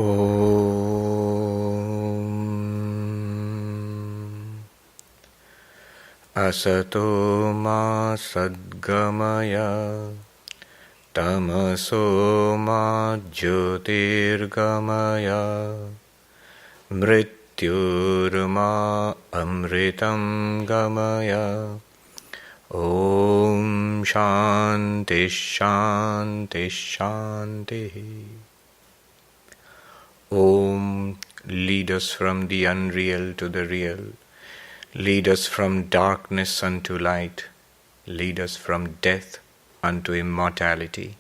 Om Asato ma sadgamaya Tamaso ma jyotirgamaya Mrityurma amritam gamaya. Om Shanti Shanti Shanti. Om, lead us from the unreal to the real. Lead us from darkness unto light. Lead us from death unto immortality.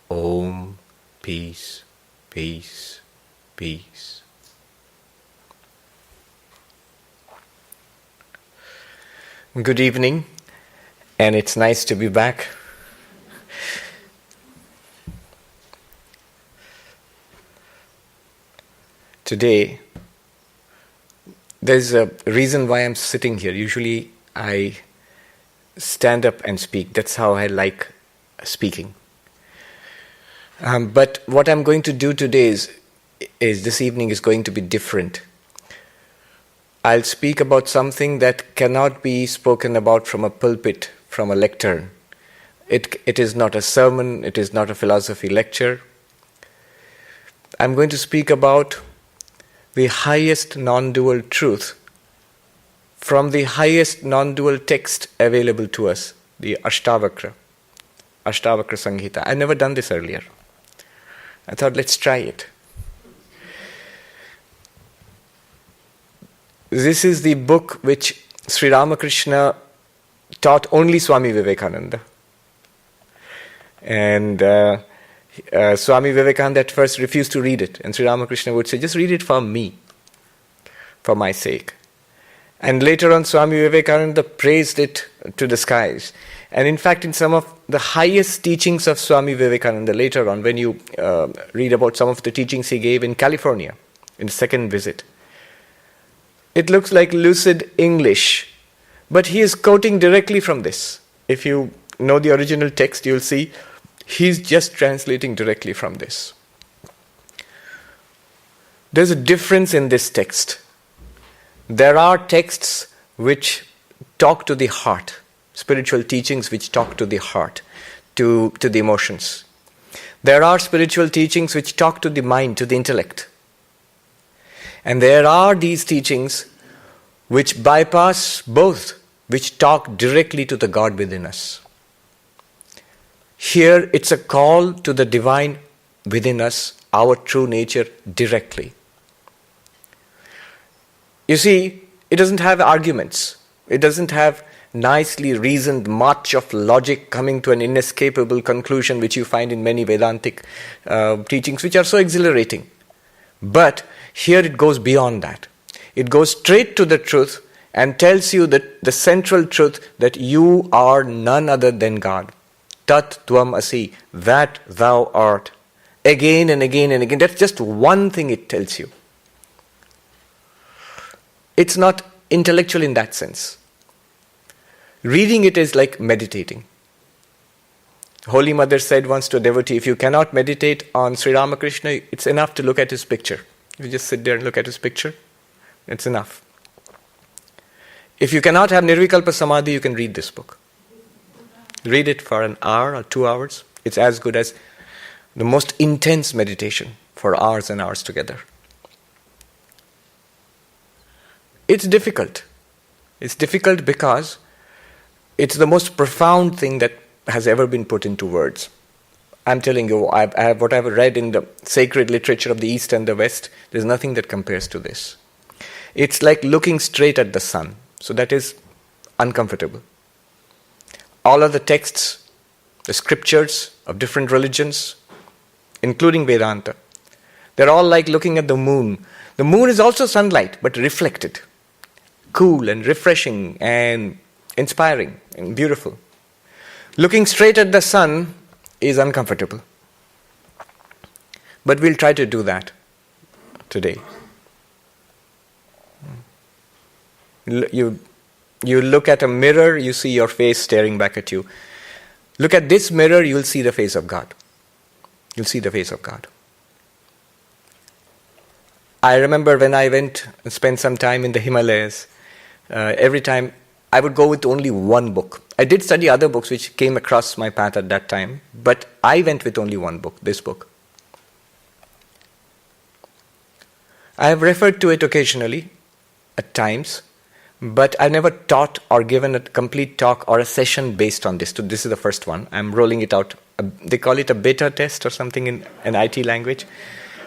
Om, peace, peace, peace. Good evening, and it's nice to be back. Today, there's a reason why I'm sitting here. Usually I stand up and speak. That's how I like speaking. But what I'm going to do today is this evening is going to be different. I'll speak about something that cannot be spoken about from a pulpit, from a lectern. It is not a sermon, it is not a philosophy lecture. I'm going to speak about the highest non-dual truth from the highest non-dual text available to us, the Ashtavakra Samhita. I've never done this earlier. I thought, let's try it. This is the book which Sri Ramakrishna taught only Swami Vivekananda. And Swami Vivekananda at first refused to read it. And Sri Ramakrishna would say, just read it for me, for my sake. And later on, Swami Vivekananda praised it to the skies. And in fact, in some of the highest teachings of Swami Vivekananda, later on, when you read about some of the teachings he gave in California, in the second visit, it looks like lucid English, but he is quoting directly from this. If you know the original text, you'll see he's just translating directly from this. There's a difference in this text. There are texts which talk to the heart, spiritual teachings which talk to the heart, to the emotions. There are spiritual teachings which talk to the mind, to the intellect. And there are these teachings which bypass both, which talk directly to the God within us. Here it's a call to the divine within us, our true nature, directly. You see, it doesn't have arguments. It doesn't have nicely reasoned march of logic coming to an inescapable conclusion which you find in many Vedantic teachings which are so exhilarating. But here it goes beyond that. It goes straight to the truth and tells you that the central truth that you are none other than God. Tat tvam asi, that thou art. Again and again and again. That's just one thing it tells you. It's not intellectual in that sense. Reading it is like meditating. Holy Mother said once to a devotee, if you cannot meditate on Sri Ramakrishna, it's enough to look at his picture. If you just sit there and look at his picture, it's enough. If you cannot have Nirvikalpa Samadhi, you can read this book. Read it for an hour or 2 hours. It's as good as the most intense meditation for hours and hours together. It's difficult. It's difficult because it's the most profound thing that has ever been put into words. I'm telling you, what I've read in the sacred literature of the East and the West, there's nothing that compares to this. It's like looking straight at the sun. So that is uncomfortable. All of the texts, the scriptures of different religions, including Vedanta, they're all like looking at the moon. The moon is also sunlight, but reflected. Cool and refreshing and inspiring and beautiful. Looking straight at the sun is uncomfortable. But we'll try to do that today. You look at a mirror, you see your face staring back at you. Look at this mirror, you'll see the face of God. You'll see the face of God. I remember when I went and spent some time in the Himalayas, every time I would go with only one book. I did study other books which came across my path at that time, but I went with only one book, this book. I have referred to it occasionally, at times, but I never taught or given a complete talk or a session based on this. So this is the first one. I'm rolling it out. They call it a beta test or something in an IT language.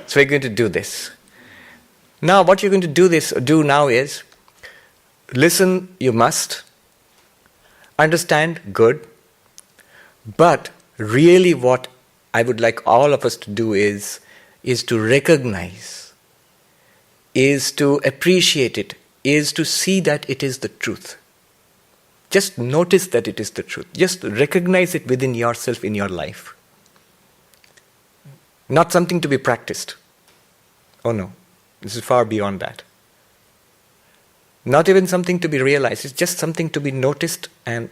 So we're going to do this. Now what you're going to do now is, listen, you must. Understand, good. But really what I would like all of us to do is to recognize, is to appreciate it, is to see that it is the truth. Just notice that it is the truth. Just recognize it within yourself in your life. Not something to be practiced. Oh no, this is far beyond that. Not even something to be realized, it's just something to be noticed. And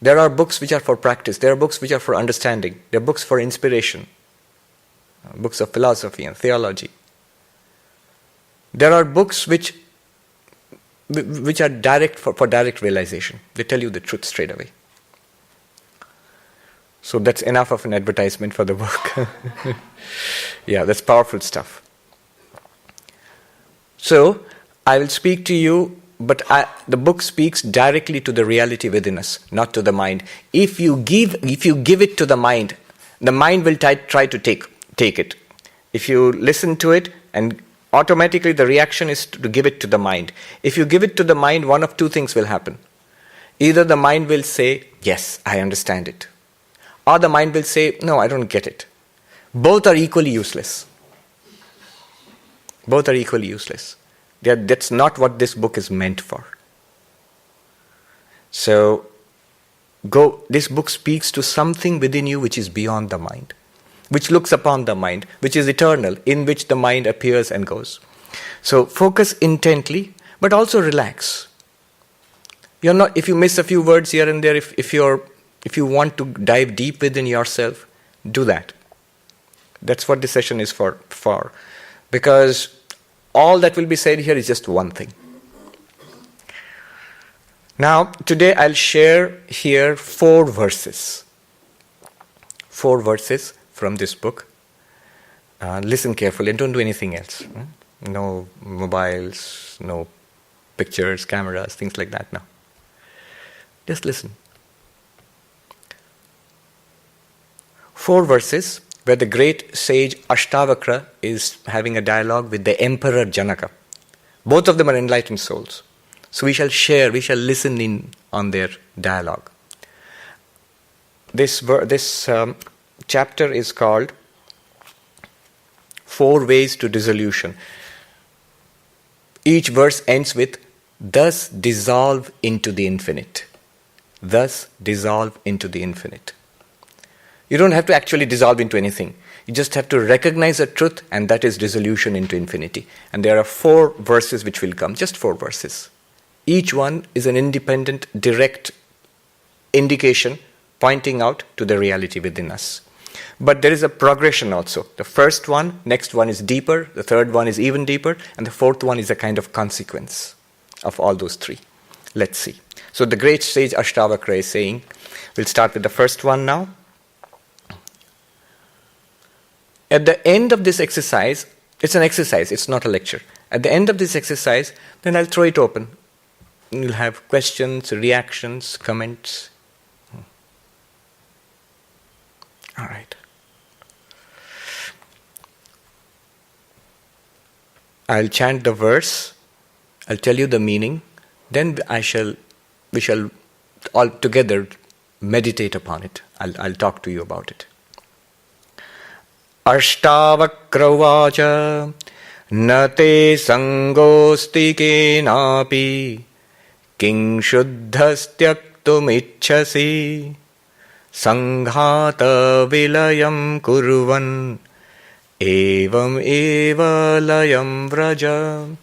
there are books which are for practice, there are books which are for understanding, there are books for inspiration, books of philosophy and theology. There are books which are direct for direct realization. They tell you the truth straight away. So that's enough of an advertisement for the book. Yeah, that's powerful stuff. So I will speak to you, but the book speaks directly to the reality within us, not to the mind. If you give it to the mind will try to take it. If you listen to it, and automatically the reaction is to give it to the mind. If you give it to the mind, one of two things will happen. Either the mind will say, yes, I understand it. Or the mind will say, no, I don't get it. Both are equally useless. Both are equally useless. That's not what this book is meant for. So, this book speaks to something within you which is beyond the mind, which looks upon the mind, which is eternal, in which the mind appears and goes. So focus intently, but also relax. If you miss a few words here and there, if you want to dive deep within yourself, do that. That's what this session is for. Because all that will be said here is just one thing. Now, today I'll share here 4 verses. 4 verses from this book. Listen carefully and don't do anything else. No mobiles, no pictures, cameras, things like that. No. Just listen. 4 verses where the great sage Ashtavakra is having a dialogue with the Emperor Janaka. Both of them are enlightened souls. So we shall listen in on their dialogue. This chapter is called 4 Ways to Dissolution. Each verse ends with, thus dissolve into the infinite. Thus dissolve into the infinite. You don't have to actually dissolve into anything. You just have to recognize a truth, and that is dissolution into infinity. And there are 4 verses which will come, just 4 verses. Each one is an independent, direct indication pointing out to the reality within us. But there is a progression also. The first one, next one is deeper, the third one is even deeper, and the fourth one is a kind of consequence of all those 3. Let's see. So the great sage Ashtavakra is saying, we'll start with the first one now. At the end of this exercise, it's an exercise, it's not a lecture. At the end of this exercise, then I'll throw it open. You'll have questions, reactions, comments. All right. I'll chant the verse, I'll tell you the meaning, then we shall all together meditate upon it. I'll talk to you about it. Ashtavakra vacha na te sangosti kenapi king shuddhastyaktum ichhasi sanghata vilayam kurvan evam eva layam vraja.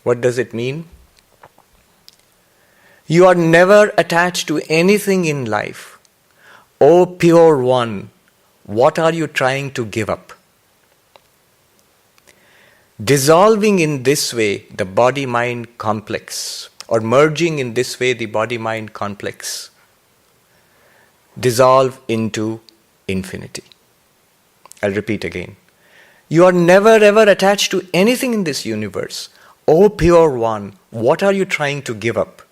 What does it mean? You are never attached to anything in life. O pure one, what are you trying to give up? dissolving in this way the body-mind complex, or merging in this way the body-mind complex, dissolve into infinity. I'll repeat again. You are never ever attached to anything in this universe. O pure one, what are you trying to give up?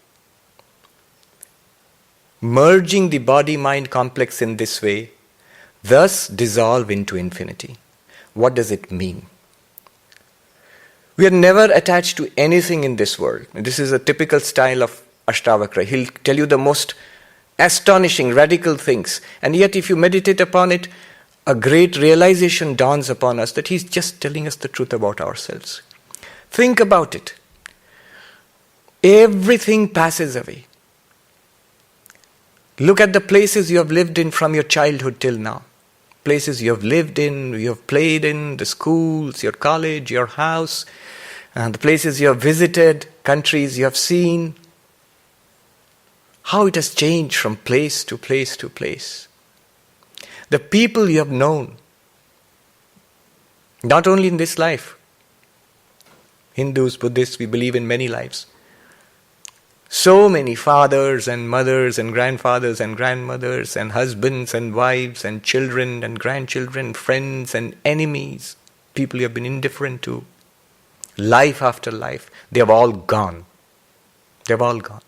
Merging the body-mind complex in this way, thus dissolve into infinity. What does it mean? We are never attached to anything in this world. This is a typical style of Ashtavakra. He'll tell you the most astonishing, radical things. And yet if you meditate upon it, a great realization dawns upon us that he's just telling us the truth about ourselves. Think about it. Everything passes away. Look at the places you have lived in from your childhood till now. Places you have lived in, you have played in, the schools, your college, your house, and the places you have visited, countries you have seen. How it has changed from place to place to place. The people you have known, not only in this life. Hindus, Buddhists, we believe in many lives. So many fathers and mothers and grandfathers and grandmothers and husbands and wives and children and grandchildren, friends and enemies, people you have been indifferent to, life after life, they have all gone. They have all gone.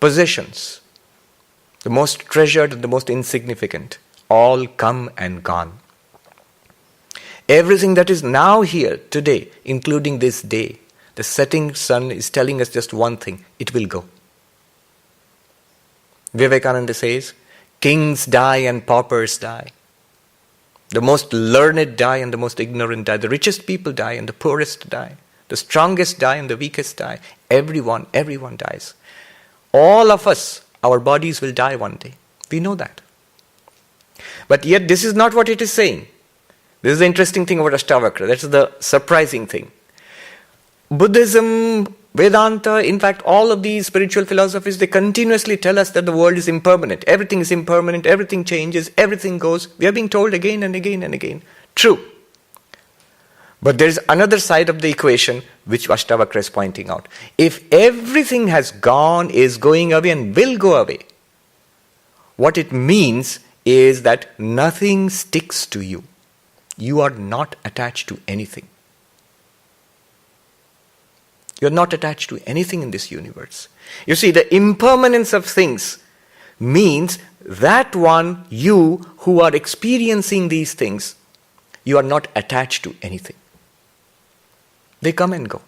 Possessions, the most treasured and the most insignificant, all come and gone. Everything that is now here today, including this day, the setting sun is telling us just one thing: it will go. Vivekananda says, kings die and paupers die. The most learned die and the most ignorant die. The richest people die and the poorest die. The strongest die and the weakest die. Everyone dies. All of us, our bodies will die one day. We know that. But yet this is not what it is saying. This is the interesting thing about Ashtavakra. That's the surprising thing. Buddhism, Vedanta, in fact all of these spiritual philosophies, they continuously tell us that the world is impermanent. Everything is impermanent, everything changes, everything goes. We are being told again and again and again. True. But there is another side of the equation which Ashtavakra is pointing out. If everything has gone, is going away and will go away, what it means is that nothing sticks to you. You are not attached to anything. You are not attached to anything in this universe. You see, the impermanence of things means that one, you who are experiencing these things, you are not attached to anything. They come and go.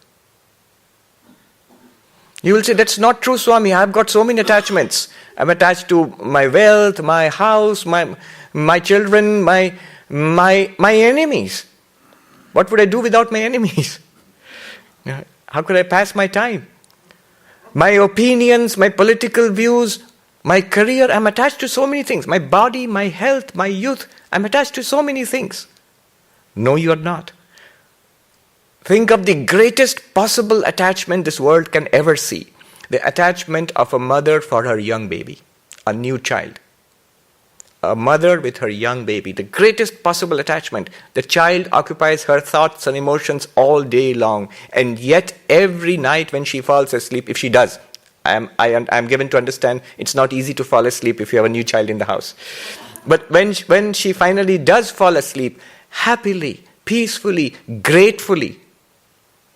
You will say, that's not true, Swami. I've got so many attachments. I'm attached to my wealth, my house, my children, my enemies. What would I do without my enemies? How could I pass my time? My opinions, my political views, my career, I'm attached to so many things. My body, my health, my youth, I'm attached to so many things. No, you are not. Think of the greatest possible attachment this world can ever see. The attachment of a mother for her young baby, a new child. A mother with her young baby, the greatest possible attachment. The child occupies her thoughts and emotions all day long, and yet every night when she falls asleep, if she does, I'm given to understand it's not easy to fall asleep if you have a new child in the house. But when she finally does fall asleep, happily, peacefully, gratefully,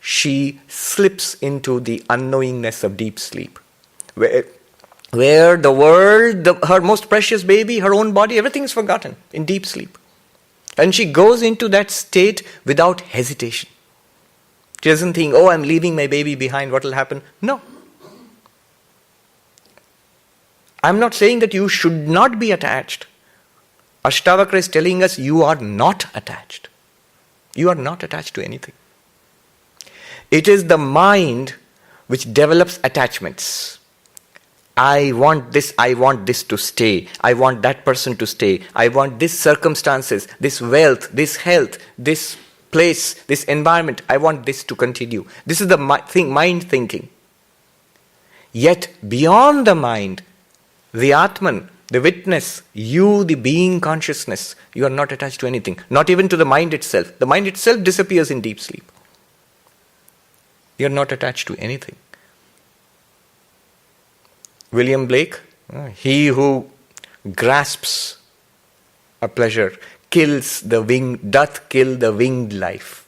she slips into the unknowingness of deep sleep, where the world, her most precious baby, her own body, everything is forgotten in deep sleep. And she goes into that state without hesitation. She doesn't think, oh, I'm leaving my baby behind, what will happen? No. I'm not saying that you should not be attached. Ashtavakra is telling us you are not attached. You are not attached to anything. It is the mind which develops attachments. I want this to stay. I want that person to stay. I want these circumstances, this wealth, this health, this place, this environment. I want this to continue. This is the mind thinking. Yet beyond the mind, the Atman, the witness, you, the being consciousness, you are not attached to anything. Not even to the mind itself. The mind itself disappears in deep sleep. You're not attached to anything. William Blake, he who grasps a pleasure doth kill the winged life.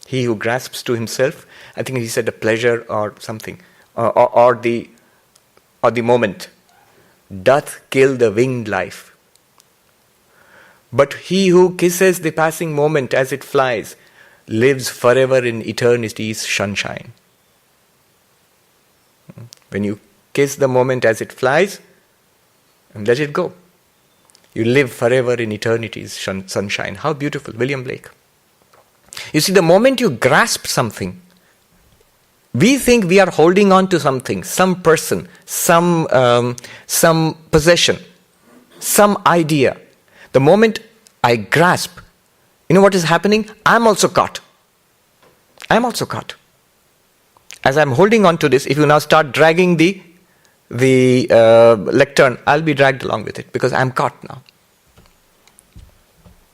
He who grasps to himself, I think he said a pleasure or something, or the moment, doth kill the winged life. But he who kisses the passing moment as it flies lives forever in eternity's sunshine. When you kiss the moment as it flies and let it go, you live forever in eternity's sunshine. How beautiful, William Blake. You see, the moment you grasp something, we think we are holding on to something, some person, some possession, some idea. The moment I grasp, you know what is happening? I'm also caught. As I'm holding on to this, if you now start dragging the lectern, I'll be dragged along with it because I'm caught now.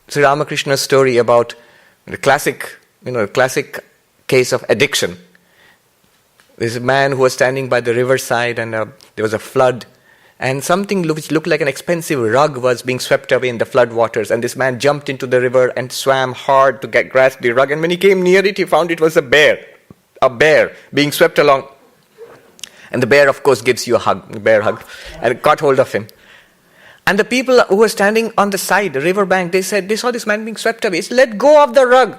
Sri Ramakrishna's story about the classic case of addiction. There's a man who was standing by the riverside and there was a flood, and something which looked like an expensive rug was being swept away in the flood waters, and this man jumped into the river and swam hard to grasp the rug, and when he came near it, he found it was a bear being swept along. And the bear, of course, gives you a bear hug, and caught hold of him. And the people who were standing on the side, the riverbank, they saw this man being swept away. He said, let go of the rug.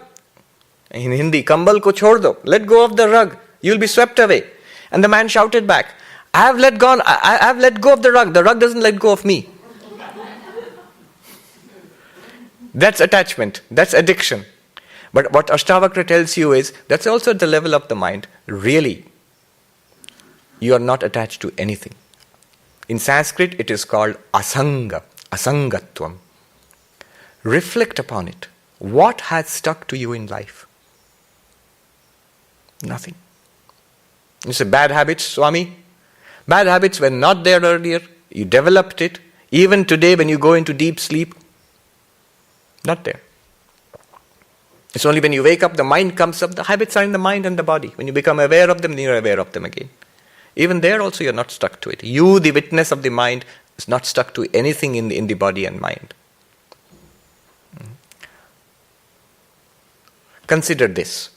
In Hindi, kambal ko chhod do. Let go of the rug. You'll be swept away. And the man shouted back, I have let go of the rug. The rug doesn't let go of me. That's attachment. That's addiction. But what Ashtavakra tells you is, that's also at the level of the mind. Really, you are not attached to anything. In Sanskrit, it is called asanga, asangatvam. Reflect upon it. What has stuck to you in life? Nothing. You say, bad habits, Swami? Bad habits were not there earlier. You developed it. Even today, when you go into deep sleep, not there. It's only when you wake up, the mind comes up. The habits are in the mind and the body. When you become aware of them, then you're aware of them again. Even there also you're not stuck to it. You, the witness of the mind, is not stuck to anything in the body and mind. Consider this.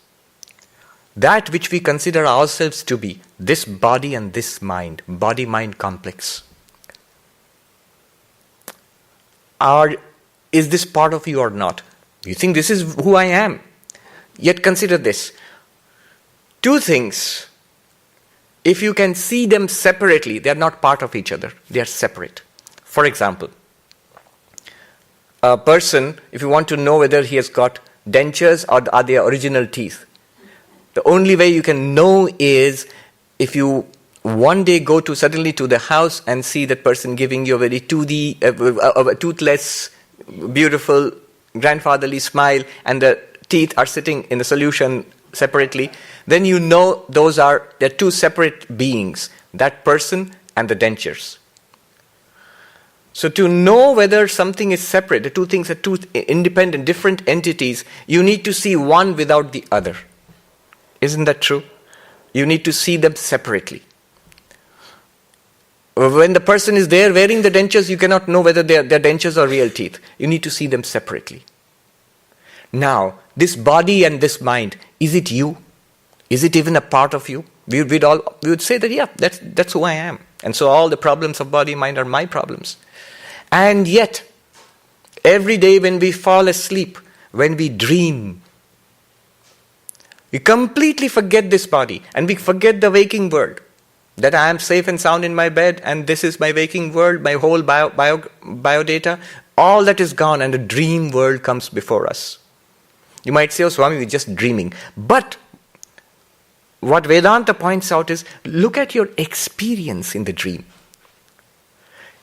That which we consider ourselves to be, this body and this mind, body-mind complex. Is this part of you or not? You think this is who I am. Yet consider this. Two things. If you can see them separately, they are not part of each other. They are separate. For example, a person, if you want to know whether he has got dentures or are they original teeth, the only way you can know is if you one day go suddenly to the house and see that person giving you a very toothless, beautiful, grandfatherly smile, and the teeth are sitting in the solution separately, then you know they're two separate beings, that person and the dentures. So to know whether something is separate, the two things are two independent, different entities, you need to see one without the other. Isn't that true? You need to see them separately. When the person is there wearing the dentures, you cannot know whether they're dentures or real teeth. You need to see them separately. Now, this body and this mind, is it you? Is it even a part of you? We would say that, yeah, that's who I am. And so all the problems of body and mind are my problems. And yet, every day when we fall asleep, when we dream, we completely forget this body and we forget the waking world. That I am safe and sound in my bed and this is my waking world, my whole biodata. All that is gone and the dream world comes before us. You might say, oh Swami, we're just dreaming. But what Vedanta points out is, look at your experience in the dream.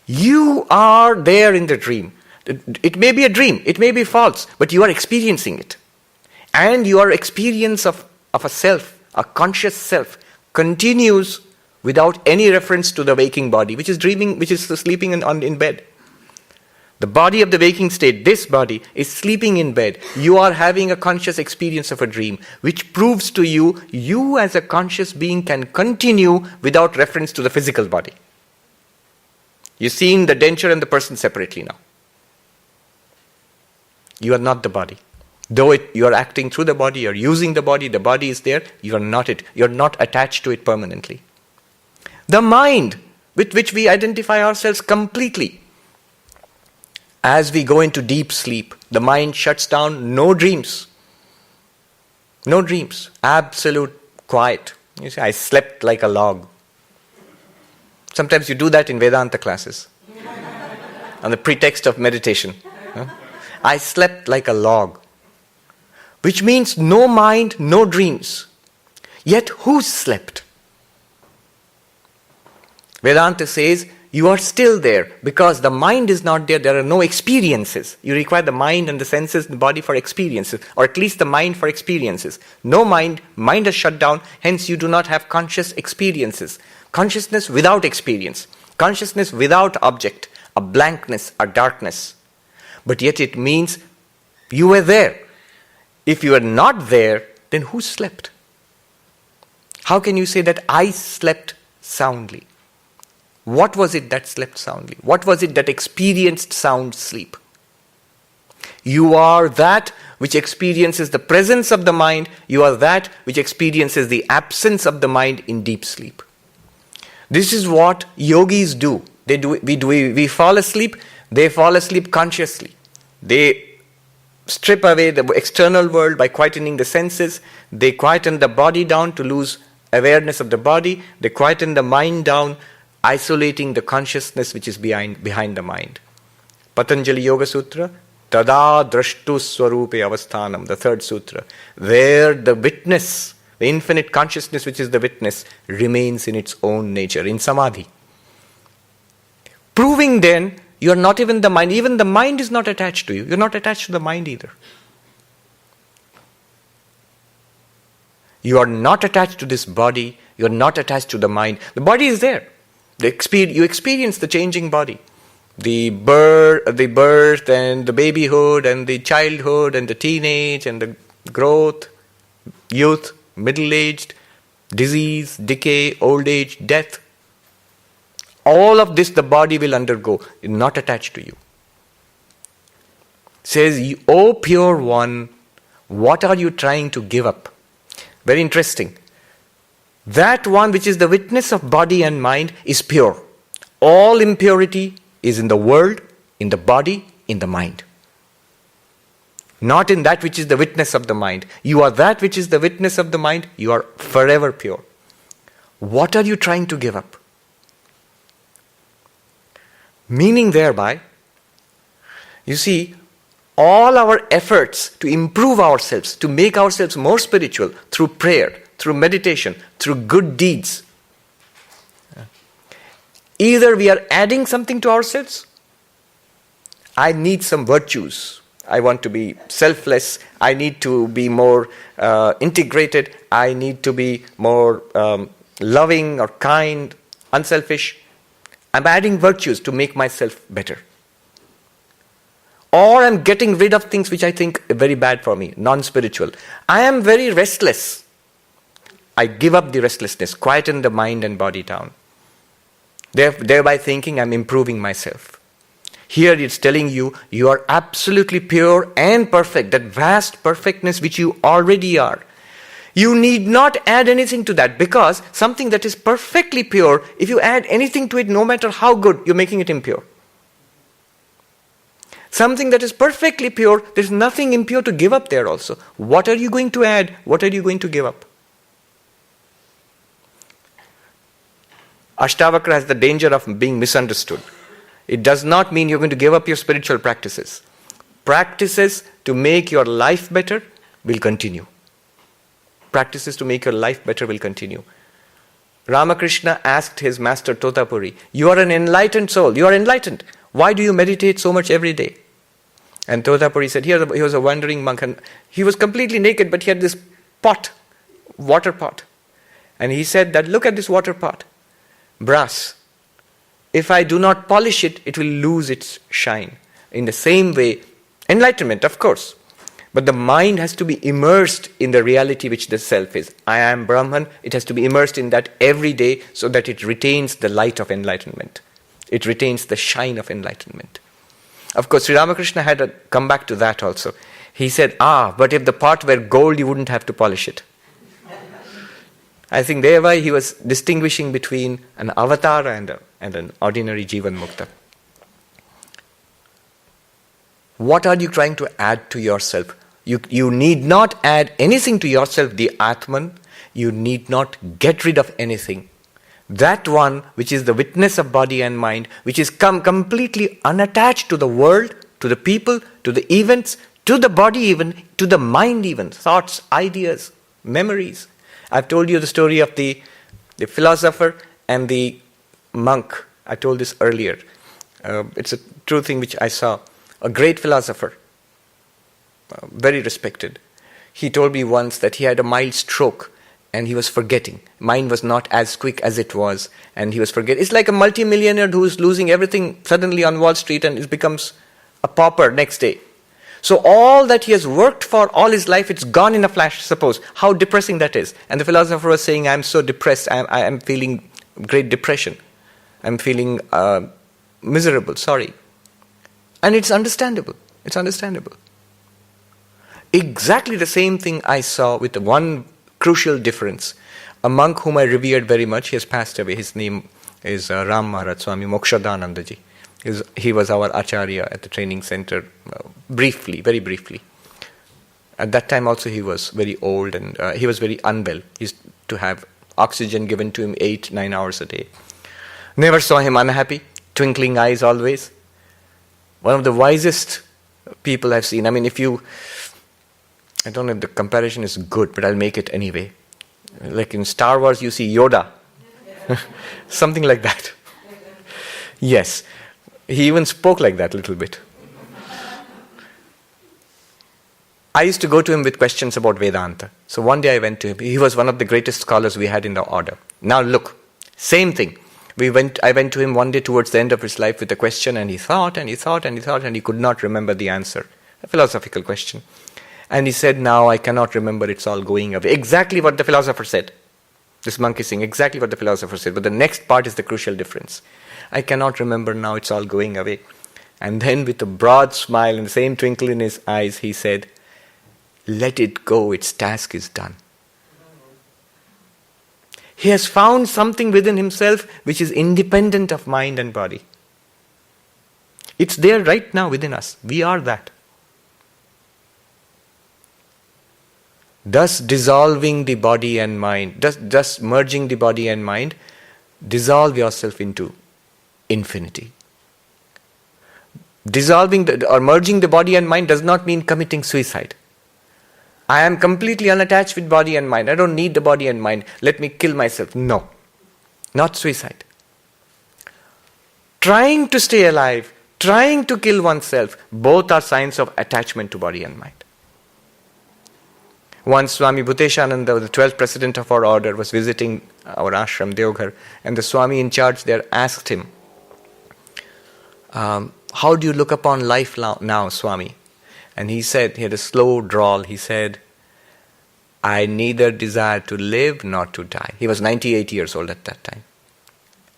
You are there in the dream. It may be a dream, it may be false, but you are experiencing it. And your experience of a self, a conscious self, continues without any reference to the waking body, which is dreaming, which is sleeping in bed. The body of the waking state, this body, is sleeping in bed. You are having a conscious experience of a dream, which proves to you, you as a conscious being can continue without reference to the physical body. You're seeing the denture and the person separately now. You are not the body. Though you are acting through the body, you're using the body is there, you are not it. You're not attached to it permanently. The mind, with which we identify ourselves completely. As we go into deep sleep, the mind shuts down, no dreams. No dreams. Absolute quiet. You see, I slept like a log. Sometimes you do that in Vedanta classes. On the pretext of meditation. I slept like a log. Which means no mind, no dreams. Yet who slept? Vedanta says, you are still there because the mind is not there. There are no experiences. You require the mind and the senses and the body for experiences, or at least the mind for experiences. No mind is shut down, hence you do not have conscious experiences. Consciousness without experience. Consciousness without object. A blankness, a darkness. But yet it means you were there. If you are not there, then who slept? How can you say that I slept soundly? What was it that slept soundly? What was it that experienced sound sleep? You are that which experiences the presence of the mind. You are that which experiences the absence of the mind in deep sleep. This is what yogis do. We fall asleep. They fall asleep consciously. They strip away the external world by quietening the senses. They quieten the body down to lose awareness of the body. They quieten the mind down, isolating the consciousness which is behind the mind. Patanjali Yoga Sutra, Tada Drashtu Swarupe Avasthanam, the third sutra, where the witness, the infinite consciousness which is the witness, remains in its own nature, in samadhi. Proving then, you are not even the mind. Even the mind is not attached to you. You're not attached to the mind either. You are not attached to this body. You are not attached to the mind. The body is there. You experience the changing body. The birth and the babyhood and the childhood and the teenage and the growth, youth, middle-aged, disease, decay, old age, death. All of this the body will undergo, not attached to you. Says, O pure one, what are you trying to give up? Very interesting. That one which is the witness of body and mind is pure. All impurity is in the world, in the body, in the mind. Not in that which is the witness of the mind. You are that which is the witness of the mind. You are forever pure. What are you trying to give up? Meaning thereby, you see, all our efforts to improve ourselves, to make ourselves more spiritual through prayer, through meditation, through good deeds. Either we are adding something to ourselves. I need some virtues. I want to be selfless. I need to be more integrated. I need to be more loving or kind, unselfish. I'm adding virtues to make myself better. Or I'm getting rid of things which I think are very bad for me, non-spiritual. I am very restless. I give up the restlessness, quieten the mind and body down. Thereby thinking I'm improving myself. Here it's telling you, you are absolutely pure and perfect, that vast perfectness which you already are. You need not add anything to that, because something that is perfectly pure, if you add anything to it, no matter how good, you're making it impure. Something that is perfectly pure, there's nothing impure to give up there also. What are you going to add? What are you going to give up? Ashtavakra has the danger of being misunderstood. It does not mean you're going to give up your spiritual practices. Practices to make your life better will continue. Practices to make your life better will continue. Ramakrishna asked his master Totapuri, you are an enlightened soul, you are enlightened. Why do you meditate so much every day? And Totapuri said, he was a wandering monk and he was completely naked, but he had this pot, water pot. And he said that, look at this water pot, brass. If I do not polish it, it will lose its shine. In the same way, enlightenment, of course. But the mind has to be immersed in the reality which the self is. I am Brahman. It has to be immersed in that every day so that it retains the light of enlightenment. It retains the shine of enlightenment. Of course, Sri Ramakrishna had to come back to that also. He said, but if the pot were gold, you wouldn't have to polish it. I think thereby he was distinguishing between an avatar and an ordinary Jivan Mukta. What are you trying to add to yourself? You need not add anything to yourself, the Atman. You need not get rid of anything. That one which is the witness of body and mind, which is completely unattached to the world, to the people, to the events, to the body even, to the mind even, thoughts, ideas, memories. I've told you the story of the philosopher and the monk. I told this earlier. It's a true thing which I saw. A great philosopher, very respected. He told me once that he had a mild stroke and he was forgetting. Mind was not as quick as it was and he was forgetting. It's like a multimillionaire who's losing everything suddenly on Wall Street and it becomes a pauper next day. So all that he has worked for all his life, it's gone in a flash, suppose. How depressing that is. And the philosopher was saying, I'm so depressed, I am feeling great depression. I'm feeling miserable, sorry. And it's understandable. It's understandable. Exactly the same thing I saw with one crucial difference. A monk whom I revered very much, he has passed away. His name is Ram Maharaj Swami Mokshadanandaji. He was our Acharya at the training center briefly, very briefly. At that time also he was very old and he was very unwell. He used to have oxygen given to him 8-9 hours a day. Never saw him unhappy, twinkling eyes always. One of the wisest people I've seen. I mean, I don't know if the comparison is good, but I'll make it anyway. Like in Star Wars, you see Yoda. Something like that. Yes. He even spoke like that a little bit. I used to go to him with questions about Vedanta. So one day I went to him. He was one of the greatest scholars we had in the order. Now look, same thing. I went to him one day towards the end of his life with a question and he thought and he thought and he thought and he could not remember the answer. A philosophical question. And he said, now I cannot remember, it's all going away. Exactly what the philosopher said. This monk is saying exactly what the philosopher said. But the next part is the crucial difference. I cannot remember now, it's all going away. And then with a broad smile and the same twinkle in his eyes, he said, let it go, its task is done. He has found something within himself which is independent of mind and body. It's there right now within us. We are that. Thus dissolving the body and mind, thus merging the body and mind, dissolve yourself into infinity. Dissolving or merging the body and mind does not mean committing suicide. I am completely unattached with body and mind. I don't need the body and mind. Let me kill myself. No, not suicide. Trying to stay alive, trying to kill oneself, both are signs of attachment to body and mind. Once Swami Bhuteshananda, the 12th president of our order, was visiting our ashram, Deoghar, and the Swami in charge there asked him, how do you look upon life now, Swami? And he said, he had a slow drawl, he said, I neither desire to live nor to die. He was 98 years old at that time.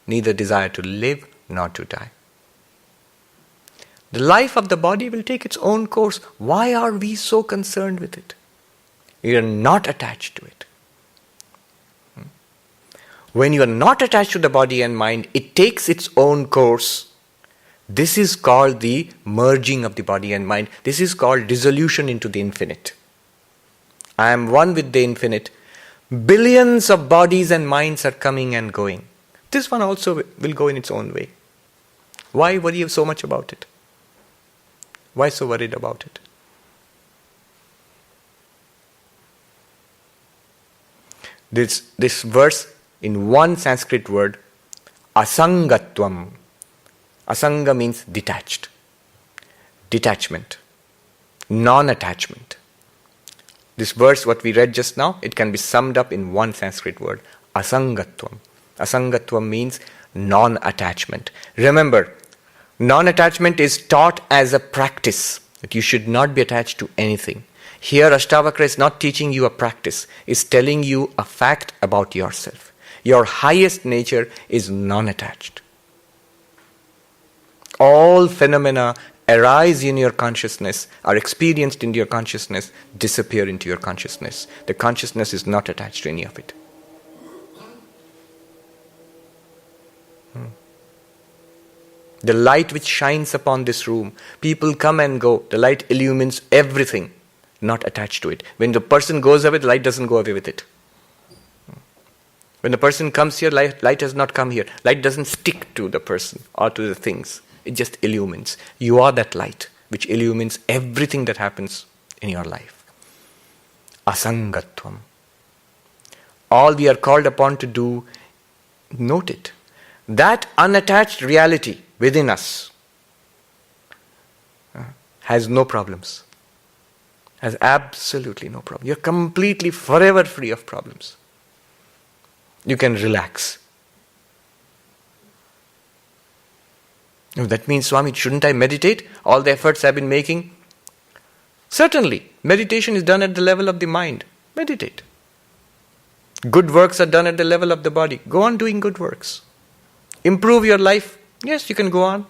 Neither desire to live nor to die. The life of the body will take its own course. Why are we so concerned with it? We are not attached to it. When you are not attached to the body and mind, it takes its own course. This is called the merging of the body and mind. This is called dissolution into the infinite. I am one with the infinite. Billions of bodies and minds are coming and going. This one also will go in its own way. Why worry so much about it? Why so worried about it? This verse in one Sanskrit word, asangatvam. Asanga means detached, detachment, non-attachment. This verse, what we read just now, it can be summed up in one Sanskrit word, asangatvam. Asangatvam means non-attachment. Remember, Non-attachment is taught as a practice, that you should not be attached to anything. Here Ashtavakra is not teaching you a practice, it's telling you a fact about yourself. Your highest nature is non-attached. All phenomena arise in your consciousness, are experienced in your consciousness, disappear into your consciousness. The consciousness is not attached to any of it. The light which shines upon this room, people come and go, the light illumines everything, not attached to it. When the person goes away, the light doesn't go away with it. When the person comes here, light does not come here. Light doesn't stick to the person or to the things. It just illumines. You are that light which illumines everything that happens in your life. Asangatvam. All we are called upon to do, note it. That unattached reality within us has no problems. Has absolutely no problem. You're completely, forever free of problems. You can relax. That means, Swami, shouldn't I meditate? All the efforts I've been making? Certainly. Meditation is done at the level of the mind. Meditate. Good works are done at the level of the body. Go on doing good works. Improve your life. Yes, you can go on.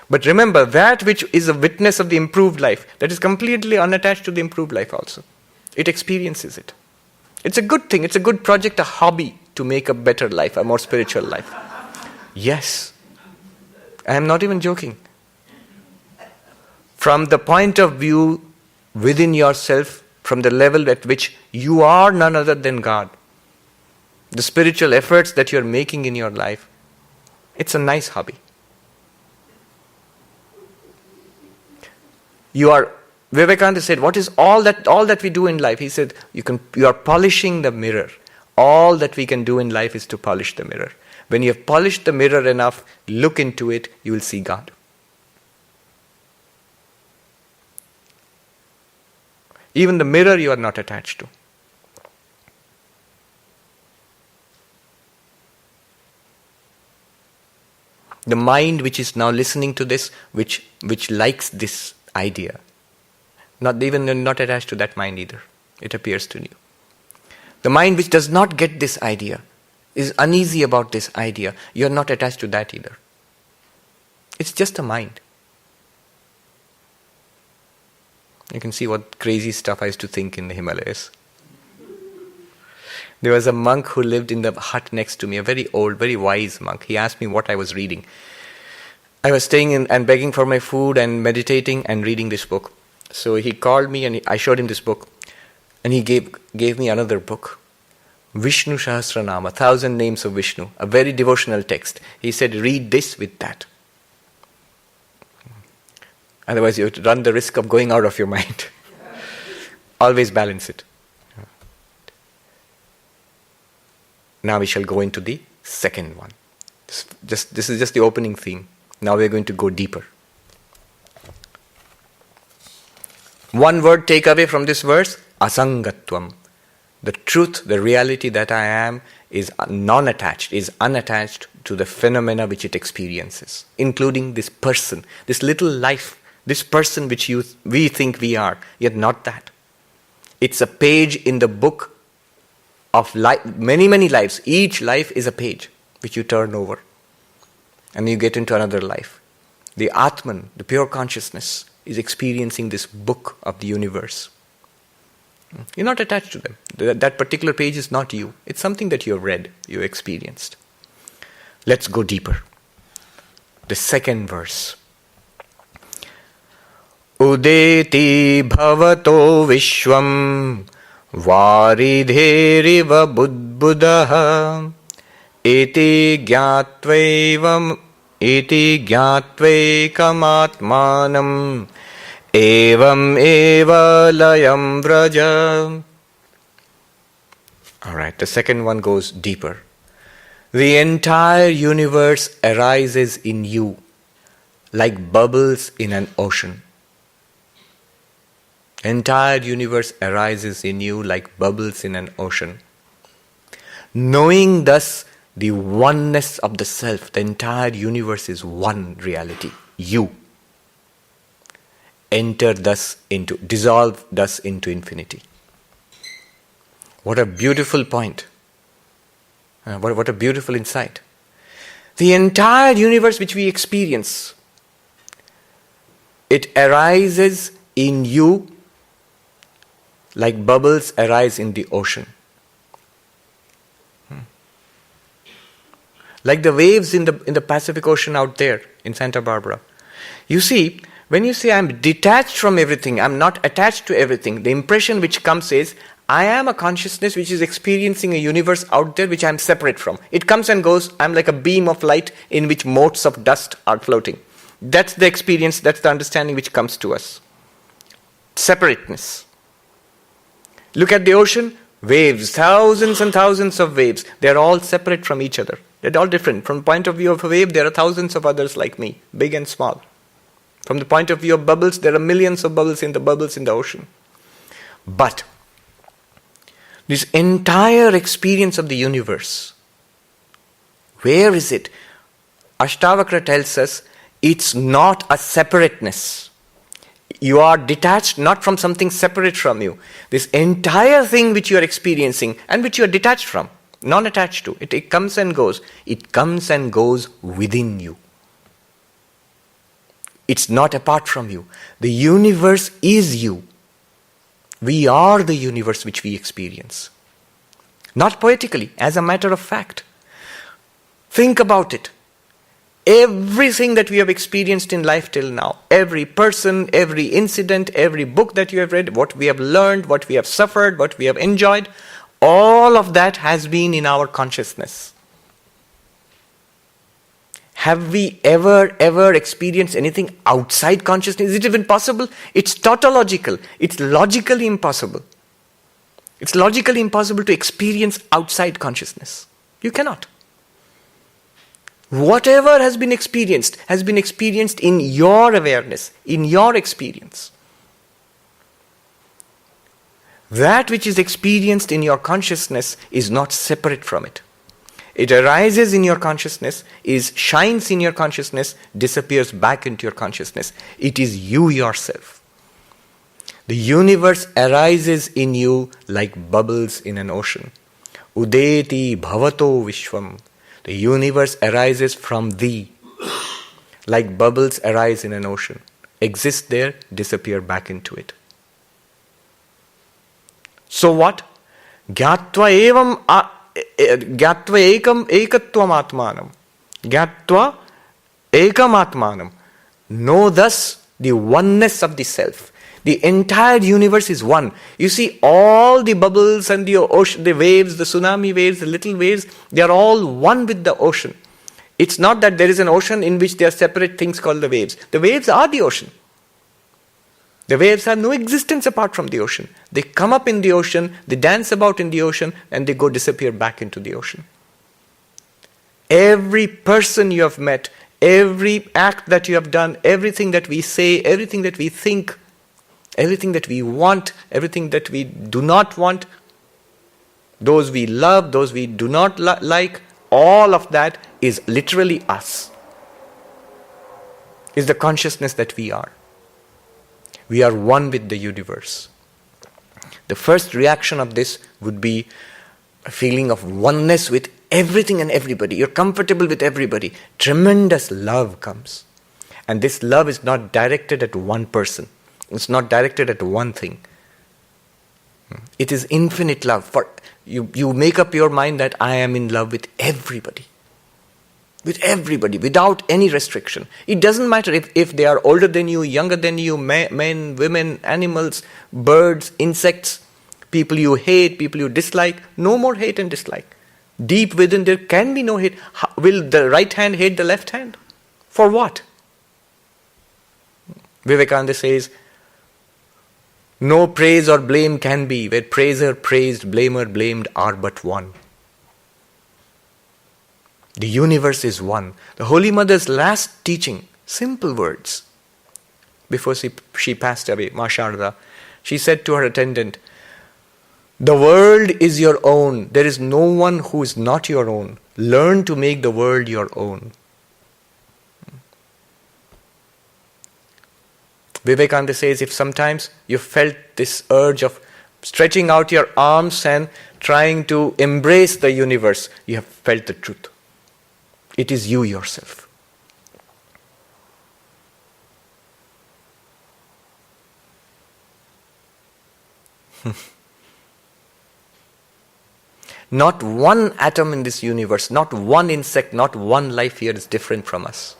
But remember, that which is a witness of the improved life, that is completely unattached to the improved life also. It experiences it. It's a good thing. It's a good project, a hobby to make a better life, a more spiritual life. Yes. I am not even joking. From the point of view within yourself, from the level at which you are none other than God, the spiritual efforts that you are making in your life, it's a nice hobby. Vivekananda said, what is all that we do in life? He said, you are polishing the mirror. All that we can do in life is to polish the mirror. When you have polished the mirror enough, look into it, you will see God. Even the mirror you are not attached to. The mind which is now listening to this, which likes this idea, not attached to that mind either. It appears to you. The mind which does not get this idea, is uneasy about this idea, you are not attached to that either. It's just a mind. You can see what crazy stuff I used to think in the Himalayas. There was a monk who lived in the hut next to me, a very old, very wise monk. He asked me what I was reading. I was staying in and begging for my food and meditating and reading this book. So he called me and I showed him this book. And he gave me another book. Vishnu Sahasranama, 1,000 names of Vishnu. A very devotional text. He said, read this with that. Otherwise you would run the risk of going out of your mind. Always balance it. Now we shall go into the second one. This is just the opening theme. Now we are going to go deeper. One word take away from this verse, asangatvam. The truth, the reality that I am is non-attached, is unattached to the phenomena which it experiences, including this person, this little life, this person which we think we are, yet not that. It's a page in the book of life, many, many lives. Each life is a page which you turn over and you get into another life. The Atman, the pure consciousness, is experiencing this book of the universe. You're not attached to them. That particular page is not you. It's something that you have read, you experienced. Let's go deeper. The second verse. Udeti bhavato vishvam varidheriva budbudaha eti gyatvaikamatmanam evam eva layam vraja. Alright, the second one goes deeper. The entire universe arises in you like bubbles in an ocean. Entire universe arises in you like bubbles in an ocean. Knowing thus the oneness of the self, the entire universe is one reality. you, dissolve thus into infinity. What a beautiful point. What a beautiful insight. The entire universe which we experience, it arises in you like bubbles arise in the ocean. Like the waves in the Pacific Ocean out there in Santa Barbara. You see, when you say I'm detached from everything, I'm not attached to everything, the impression which comes is, I am a consciousness which is experiencing a universe out there which I'm separate from. It comes and goes, I'm like a beam of light in which motes of dust are floating. That's the experience, that's the understanding which comes to us. Separateness. Look at the ocean, waves, thousands and thousands of waves. They're all separate from each other. They're all different. From the point of view of a wave, there are thousands of others like me, big and small. From the point of view of bubbles, there are millions of bubbles in the ocean. But this entire experience of the universe, where is it? Ashtavakra tells us it's not a separateness. You are detached not from something separate from you. This entire thing which you are experiencing and which you are detached from, non-attached to, it comes and goes. It comes and goes within you. It's not apart from you. The universe is you. We are the universe which we experience. Not poetically, as a matter of fact. Think about it. Everything that we have experienced in life till now, every person, every incident, every book that you have read, what we have learned, what we have suffered, what we have enjoyed, all of that has been in our consciousness. Have we ever experienced anything outside consciousness? Is it even possible? It's tautological. It's logically impossible. It's logically impossible to experience outside consciousness. You cannot. Whatever has been experienced in your awareness, in your experience. That which is experienced in your consciousness is not separate from it. It arises in your consciousness, shines in your consciousness, disappears back into your consciousness. It is you yourself. The universe arises in you like bubbles in an ocean. Udeti bhavato vishvam. The universe arises from thee, like bubbles arise in an ocean. Exist there, disappear back into it. So what? Gyatva ekam ekatvam atmanam. Gyatva ekam atmanam. Know thus the oneness of the self. The entire universe is one. You see, all the bubbles and the ocean, the waves, the tsunami waves, the little waves, they are all one with the ocean. It's not that there is an ocean in which there are separate things called the waves. The waves are the ocean. The waves have no existence apart from the ocean. They come up in the ocean, they dance about in the ocean, and they go disappear back into the ocean. Every person you have met, every act that you have done, everything that we say, everything that we think, everything that we want, everything that we do not want, those we love, those we do not like, all of that is literally us. Is the consciousness that we are. We are one with the universe. The first reaction of this would be a feeling of oneness with everything and everybody. You're comfortable with everybody. Tremendous love comes. And this love is not directed at one person. It's not directed at one thing. It is infinite love. For you make up your mind that I am in love with everybody. With everybody, without any restriction. It doesn't matter if they are older than you, younger than you, men, women, animals, birds, insects, people you hate, people you dislike. No more hate and dislike. Deep within there can be no hate. Will the right hand hate the left hand? For what? Vivekananda says, no praise or blame can be, where praiser praised, blamer blamed are but one. The universe is one. The Holy Mother's last teaching, simple words, before she passed away, Ma Sharda, she said to her attendant, the world is your own. There is no one who is not your own. Learn to make the world your own. Vivekananda says, if sometimes you felt this urge of stretching out your arms and trying to embrace the universe, you have felt the truth. It is you yourself. Not one atom in this universe, not one insect, not one life here is different from us.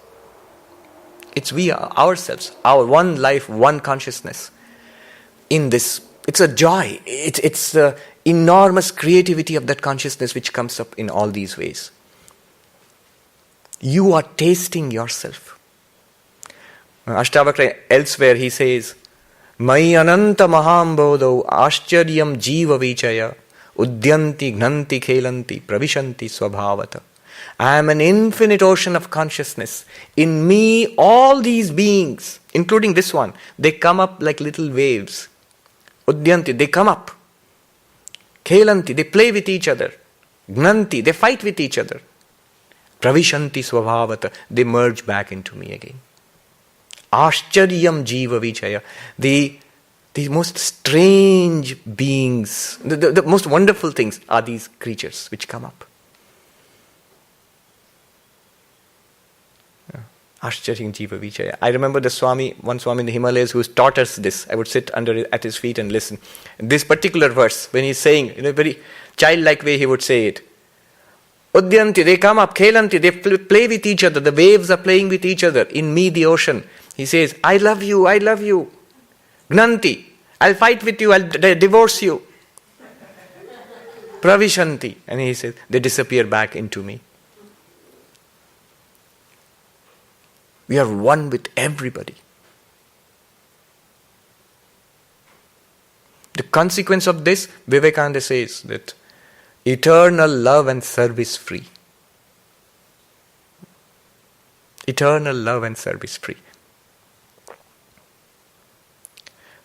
It's we ourselves, our one life, one consciousness. In this, it's a joy. It's the enormous creativity of that consciousness which comes up in all these ways. You are tasting yourself. Ashtavakra elsewhere he says, Mai ananta mahambodo ashcharyam jiva vichaya udyanti gnanti khelanti pravishanti swabhavata. I am an infinite ocean of consciousness. In me, all these beings, including this one, they come up like little waves. Udyanti, they come up. Khelanti, they play with each other. Gnanti, they fight with each other. Pravishanti swabhavata, they merge back into me again. Ashcharyam jiva vichaya, the most strange beings, the most wonderful things are these creatures which come up. Ashcharyam jiva vichaya. I remember the Swami, one Swami in the Himalayas who taught us this. I would sit at his feet and listen. This particular verse, when he's saying, in a very childlike way he would say it. Udyanti, they come up, khelanti, they play with each other, the waves are playing with each other. In me, the ocean. He says, I love you, I love you. Gnanti, I'll fight with you, I'll divorce you. Pravishanti, and he says, they disappear back into me. We are one with everybody. The consequence of this, Vivekananda says that eternal love and service free. Eternal love and service free.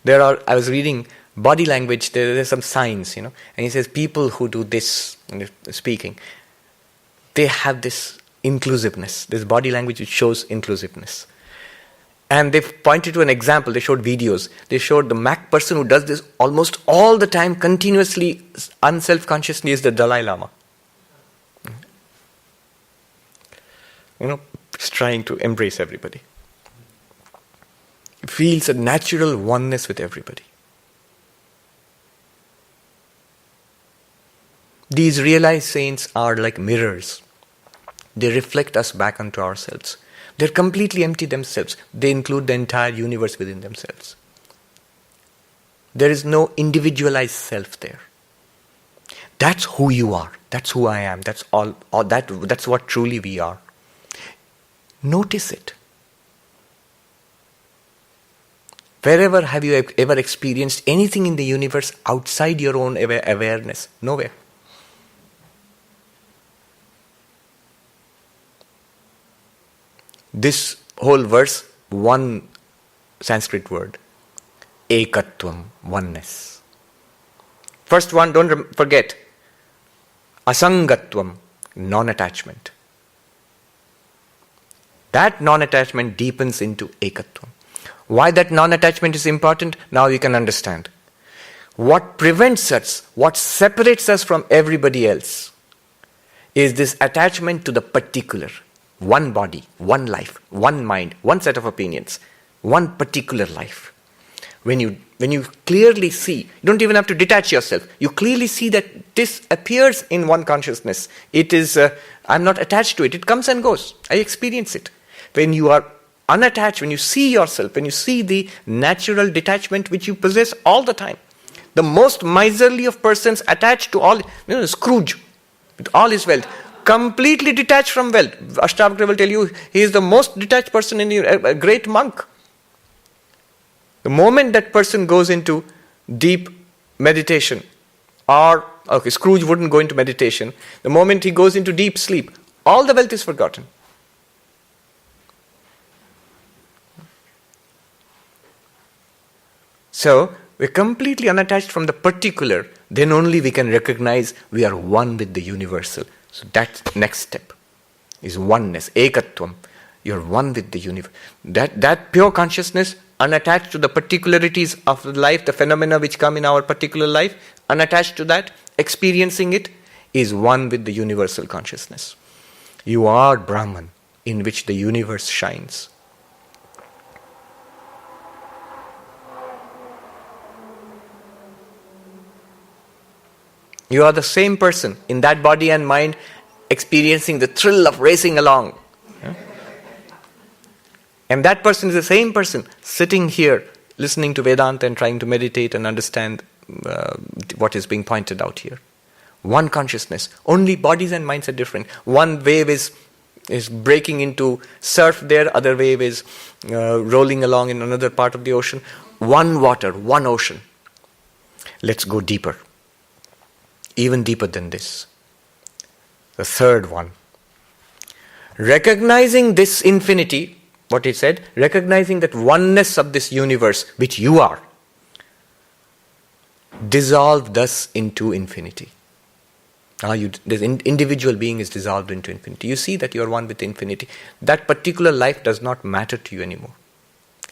I was reading body language, there's some signs, and he says people who do this, speaking, they have this inclusiveness, this body language which shows inclusiveness. And they pointed to an example, they showed videos. They showed the Mac person who does this almost all the time, continuously, unself-consciously, is the Dalai Lama. He's trying to embrace everybody. He feels a natural oneness with everybody. These realized saints are like mirrors. They reflect us back onto ourselves. They're completely empty themselves. They include the entire universe within themselves. There is no individualized self there. That's who you are. That's who I am. That's all that's what truly we are. Notice it. Wherever have you ever experienced anything in the universe outside your own awareness? Nowhere. This whole verse, one Sanskrit word, ekatvam, oneness. First one, don't forget, asangatvam, non-attachment. That non-attachment deepens into ekatvam. Why that non-attachment is important, now you can understand. What prevents us, what separates us from everybody else, is this attachment to the particular. One body, one life, one mind, one set of opinions, one particular life. When you clearly see, you don't even have to detach yourself. You clearly see that this appears in one consciousness. It is, I'm not attached to it. It comes and goes. I experience it. When you are unattached, when you see yourself, when you see the natural detachment which you possess all the time. The most miserly of persons attached to all, Scrooge, with all his wealth. Completely detached from wealth. Ashtavakra will tell you he is the most detached person in a great monk. The moment that person goes into deep meditation, Scrooge wouldn't go into meditation. The moment he goes into deep sleep, all the wealth is forgotten. So, we're completely unattached from the particular. Then only we can recognize we are one with the universal. So that next step is oneness, ekatvam. You're one with the universe. That pure consciousness unattached to the particularities of the life, the phenomena which come in our particular life, unattached to that, experiencing it, is one with the universal consciousness. You are Brahman, in which the universe shines. You are the same person in that body and mind, experiencing the thrill of racing along. Yeah? And that person is the same person sitting here, listening to Vedanta and trying to meditate and understand what is being pointed out here. One consciousness. Only bodies and minds are different. One wave is breaking into surf there, other wave is rolling along in another part of the ocean. One water, one ocean. Let's go deeper. Even deeper than this. The third one. Recognizing this infinity, what he said, recognizing that oneness of this universe, which you are, dissolved thus into infinity. This individual being is dissolved into infinity. You see that you are one with infinity. That particular life does not matter to you anymore.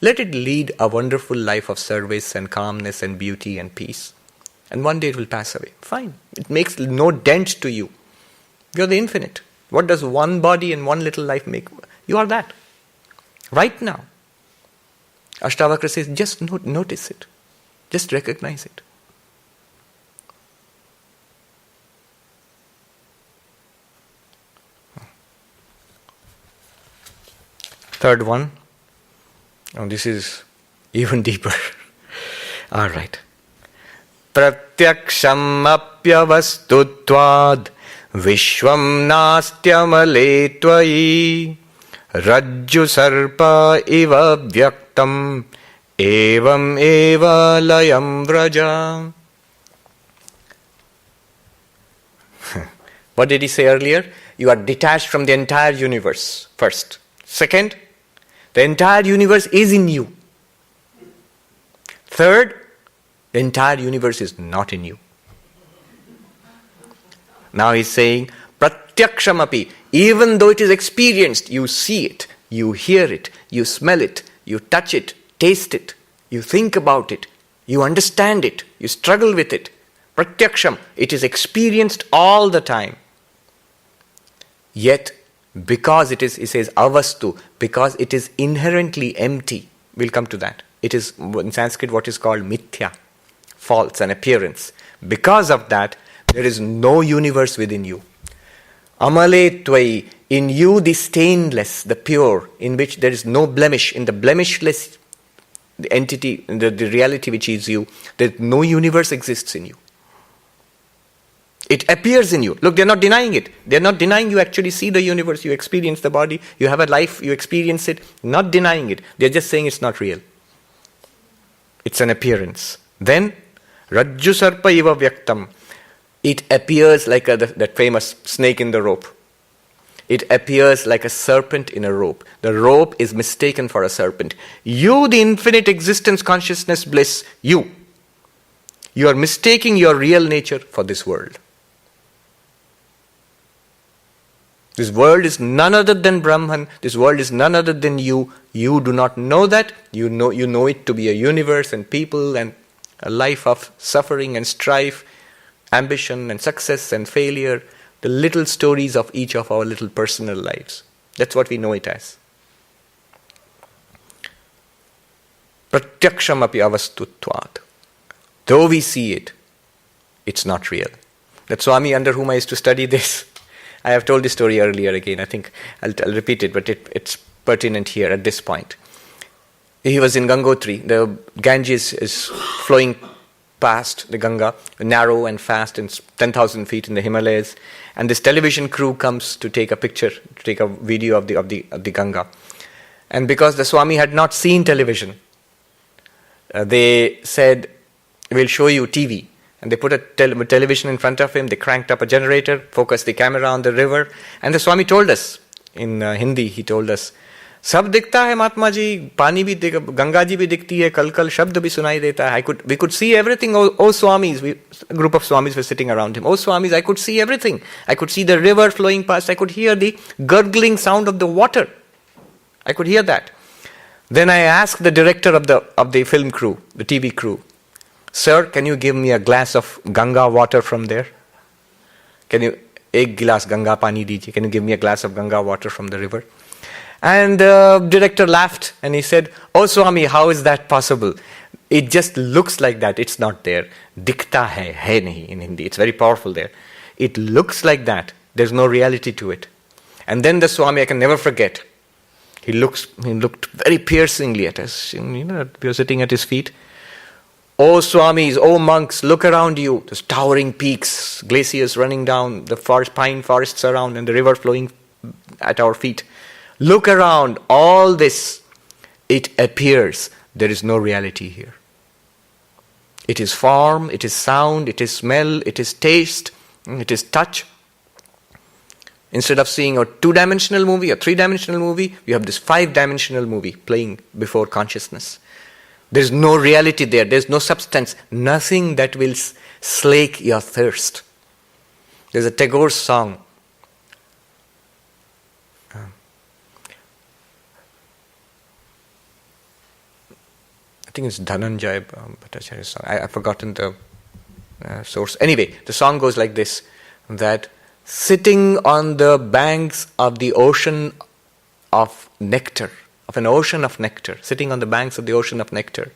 Let it lead a wonderful life of service and calmness and beauty and peace. And one day it will pass away. Fine. It makes no dent to you. You are the infinite. What does one body and one little life make? You are that. Right now. Ashtavakra says, just notice it. Just recognize it. Third one. Oh, this is even deeper. All right. Pratyaksham apyavastutvad vishvam nastyamale tvayi rajju sarpa iva vyaktam evam eva layam vraja. What did he say earlier? You are detached from the entire universe, first. Second, the entire universe is in you. Third, the entire universe is not in you. Now he's saying, Pratyakshamapi, even though it is experienced, you see it, you hear it, you smell it, you touch it, taste it, you think about it, you understand it, you struggle with it. Pratyaksham, it is experienced all the time. Yet, because it is, he says, avastu, because it is inherently empty. We'll come to that. It is, in Sanskrit, what is called mithya, false, an appearance. Because of that, there is no universe within you. Amale tvai, in you the stainless, the pure, in which there is no blemish, in the blemishless the entity, the reality which is you, that no universe exists in you. It appears in you. Look, they're not denying it. They're not denying you actually see the universe, you experience the body, you have a life, you experience it, not denying it. They're just saying it's not real. It's an appearance. Then, Rajju Sarpa Iva Vyaktam. It appears like that famous snake in the rope. It appears like a serpent in a rope. The rope is mistaken for a serpent. You, the infinite existence, consciousness, bliss, you are mistaking your real nature for this world. This world is none other than Brahman. This world is none other than you. You do not know that. You know it to be a universe and people and a life of suffering and strife, ambition and success and failure, the little stories of each of our little personal lives. That's what we know it as. Pratyaksham api avastutvad. Though we see it, it's not real. That Swami under whom I used to study this, I have told this story earlier again. I think I'll repeat it, but it's pertinent here at this point. He was in Gangotri. The Ganges is flowing past the Ganga, narrow and fast, and 10,000 feet in the Himalayas. And this television crew comes to take a picture, to take a video of the Ganga. And because the Swami had not seen television, they said, "We'll show you TV." And they put a television in front of him, they cranked up a generator, focused the camera on the river, and the Swami told us, in Hindi, he told us, "Sab dikhta hai Mahatma ji, pani bhi Ganga ji bhi dikhti hai, kal shabd bhi sunai deta hai." We could see everything, oh Swamis, a group of Swamis were sitting around him. "Oh Swamis, I could see everything. I could see the river flowing past, I could hear the gurgling sound of the water. I could hear that." Then I asked the director of the film crew, the TV crew, "Sir, can you give me a glass of Ganga water from there? Can you, ek gilas Ganga pani dijiye, can you give me a glass of Ganga water from the river?" And the director laughed and he said, "Oh Swami, how is that possible? It just looks like that, it's not there. Dikhta hai nahi in Hindi. It's very powerful there. It looks like that, there's no reality to it." And then the Swami, I can never forget, he looked very piercingly at us. We were sitting at his feet. "Oh Swamis, oh monks, look around you. There's towering peaks, glaciers running down, the pine forests around, and the river flowing at our feet. Look around, all this. It appears there is no reality here. It is form, it is sound, it is smell, it is taste, it is touch. Instead of seeing a 2-dimensional movie, a 3-dimensional movie, we have this 5-dimensional movie playing before consciousness. There is no reality there. There is no substance. Nothing that will slake your thirst." There's a Tagore song. I think it's Dhananjay Bhattacharya's song. I've forgotten the source. Anyway, the song goes like this, that sitting on the banks of the ocean of nectar, of an ocean of nectar, sitting on the banks of the ocean of nectar,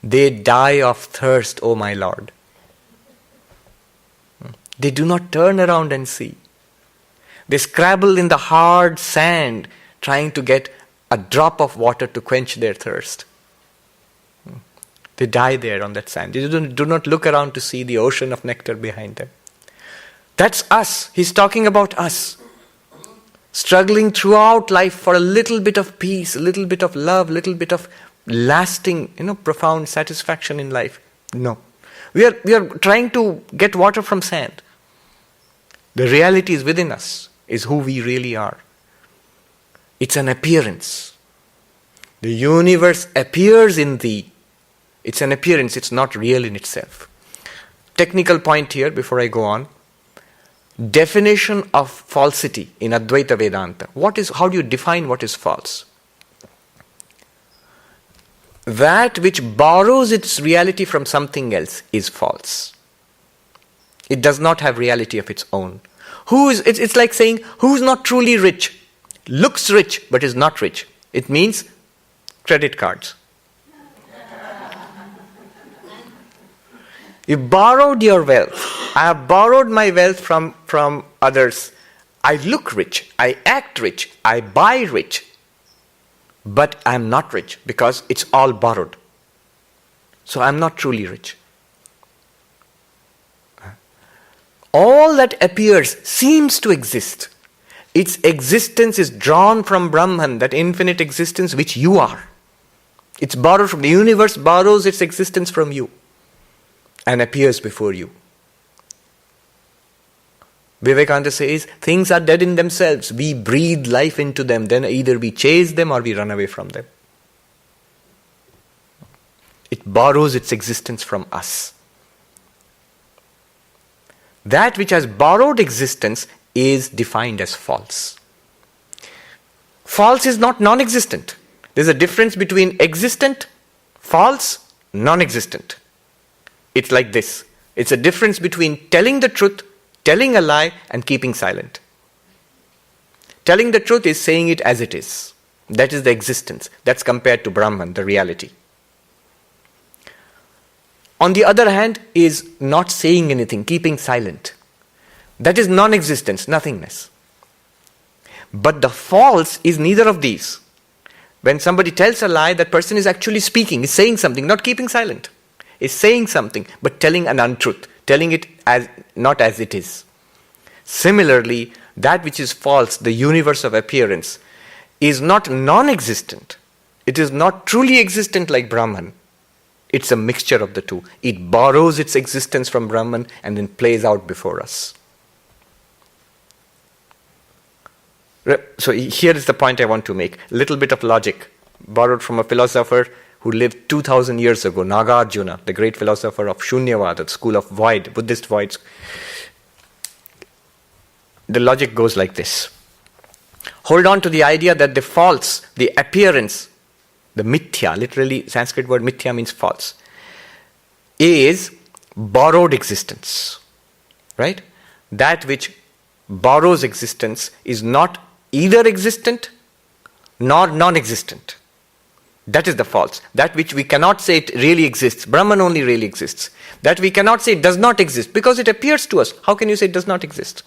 they die of thirst, O my Lord. They do not turn around and see. They scrabble in the hard sand, trying to get a drop of water to quench their thirst. They die there on that sand. They do not look around to see the ocean of nectar behind them. That's us. He's talking about us. Struggling throughout life for a little bit of peace, a little bit of love, a little bit of lasting, profound satisfaction in life. No. We are trying to get water from sand. The reality is within us, is who we really are. It's an appearance. The universe appears in thee. It's an appearance, it's not real in itself. Technical point here before I go on. Definition of falsity in Advaita Vedanta. How do you define what is false? That which borrows its reality from something else is false. It does not have reality of its own. It's like saying, who's not truly rich? Looks rich but is not rich. It means credit cards. You borrowed your wealth. I have borrowed my wealth from others. I look rich. I act rich. I buy rich. But I'm not rich because it's all borrowed. So I'm not truly rich. All that appears seems to exist. Its existence is drawn from Brahman, that infinite existence which you are. It's borrowed from the universe, borrows its existence from you and appears before you. Vivekananda says, things are dead in themselves. We breathe life into them. Then either we chase them or we run away from them. It borrows its existence from us. That which has borrowed existence is defined as false. False is not non-existent. There's a difference between existent, false, non-existent. It's like this. It's a difference between telling the truth, telling a lie, and keeping silent. Telling the truth is saying it as it is. That is the existence. That's compared to Brahman, the reality. On the other hand, is not saying anything, keeping silent. That is non-existence, nothingness. But the false is neither of these. When somebody tells a lie, that person is actually speaking, is saying something, not keeping silent. Is saying something, but telling an untruth, telling it as not as it is. Similarly, that which is false, the universe of appearance, is not non-existent. It is not truly existent like Brahman. It's a mixture of the two. It borrows its existence from Brahman and then plays out before us. So here is the point I want to make. A little bit of logic, borrowed from a philosopher who lived 2000 years ago, Nagarjuna, the great philosopher of Shunyavada, the school of void, Buddhist void. The logic goes like this. Hold on to the idea that the false, the appearance, the mithya, literally Sanskrit word mithya means false, is borrowed existence. Right? That which borrows existence is not either existent nor non-existent. That is the false. That which we cannot say it really exists. Brahman only really exists. That we cannot say it does not exist because it appears to us. How can you say it does not exist?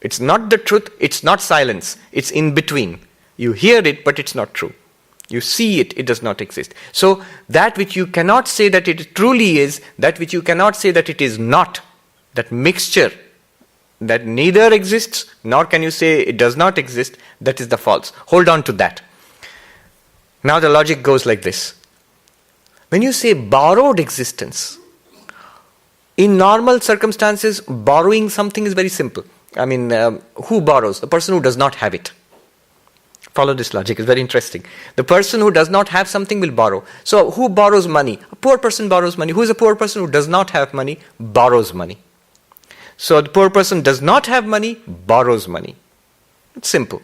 It's not the truth, it's not silence, it's in between. You hear it, but it's not true. You see it, it does not exist. So that which you cannot say that it truly is, that which you cannot say that it is not, that mixture that neither exists nor can you say it does not exist, that is the false. Hold on to that. Now the logic goes like this. When you say borrowed existence, in normal circumstances, borrowing something is very simple. I mean, who borrows? The person who does not have it. Follow this logic, it's very interesting. The person who does not have something will borrow. So who borrows money? A poor person borrows money. Who is a poor person who does not have money? Borrows money. So the poor person does not have money, borrows money. It's simple.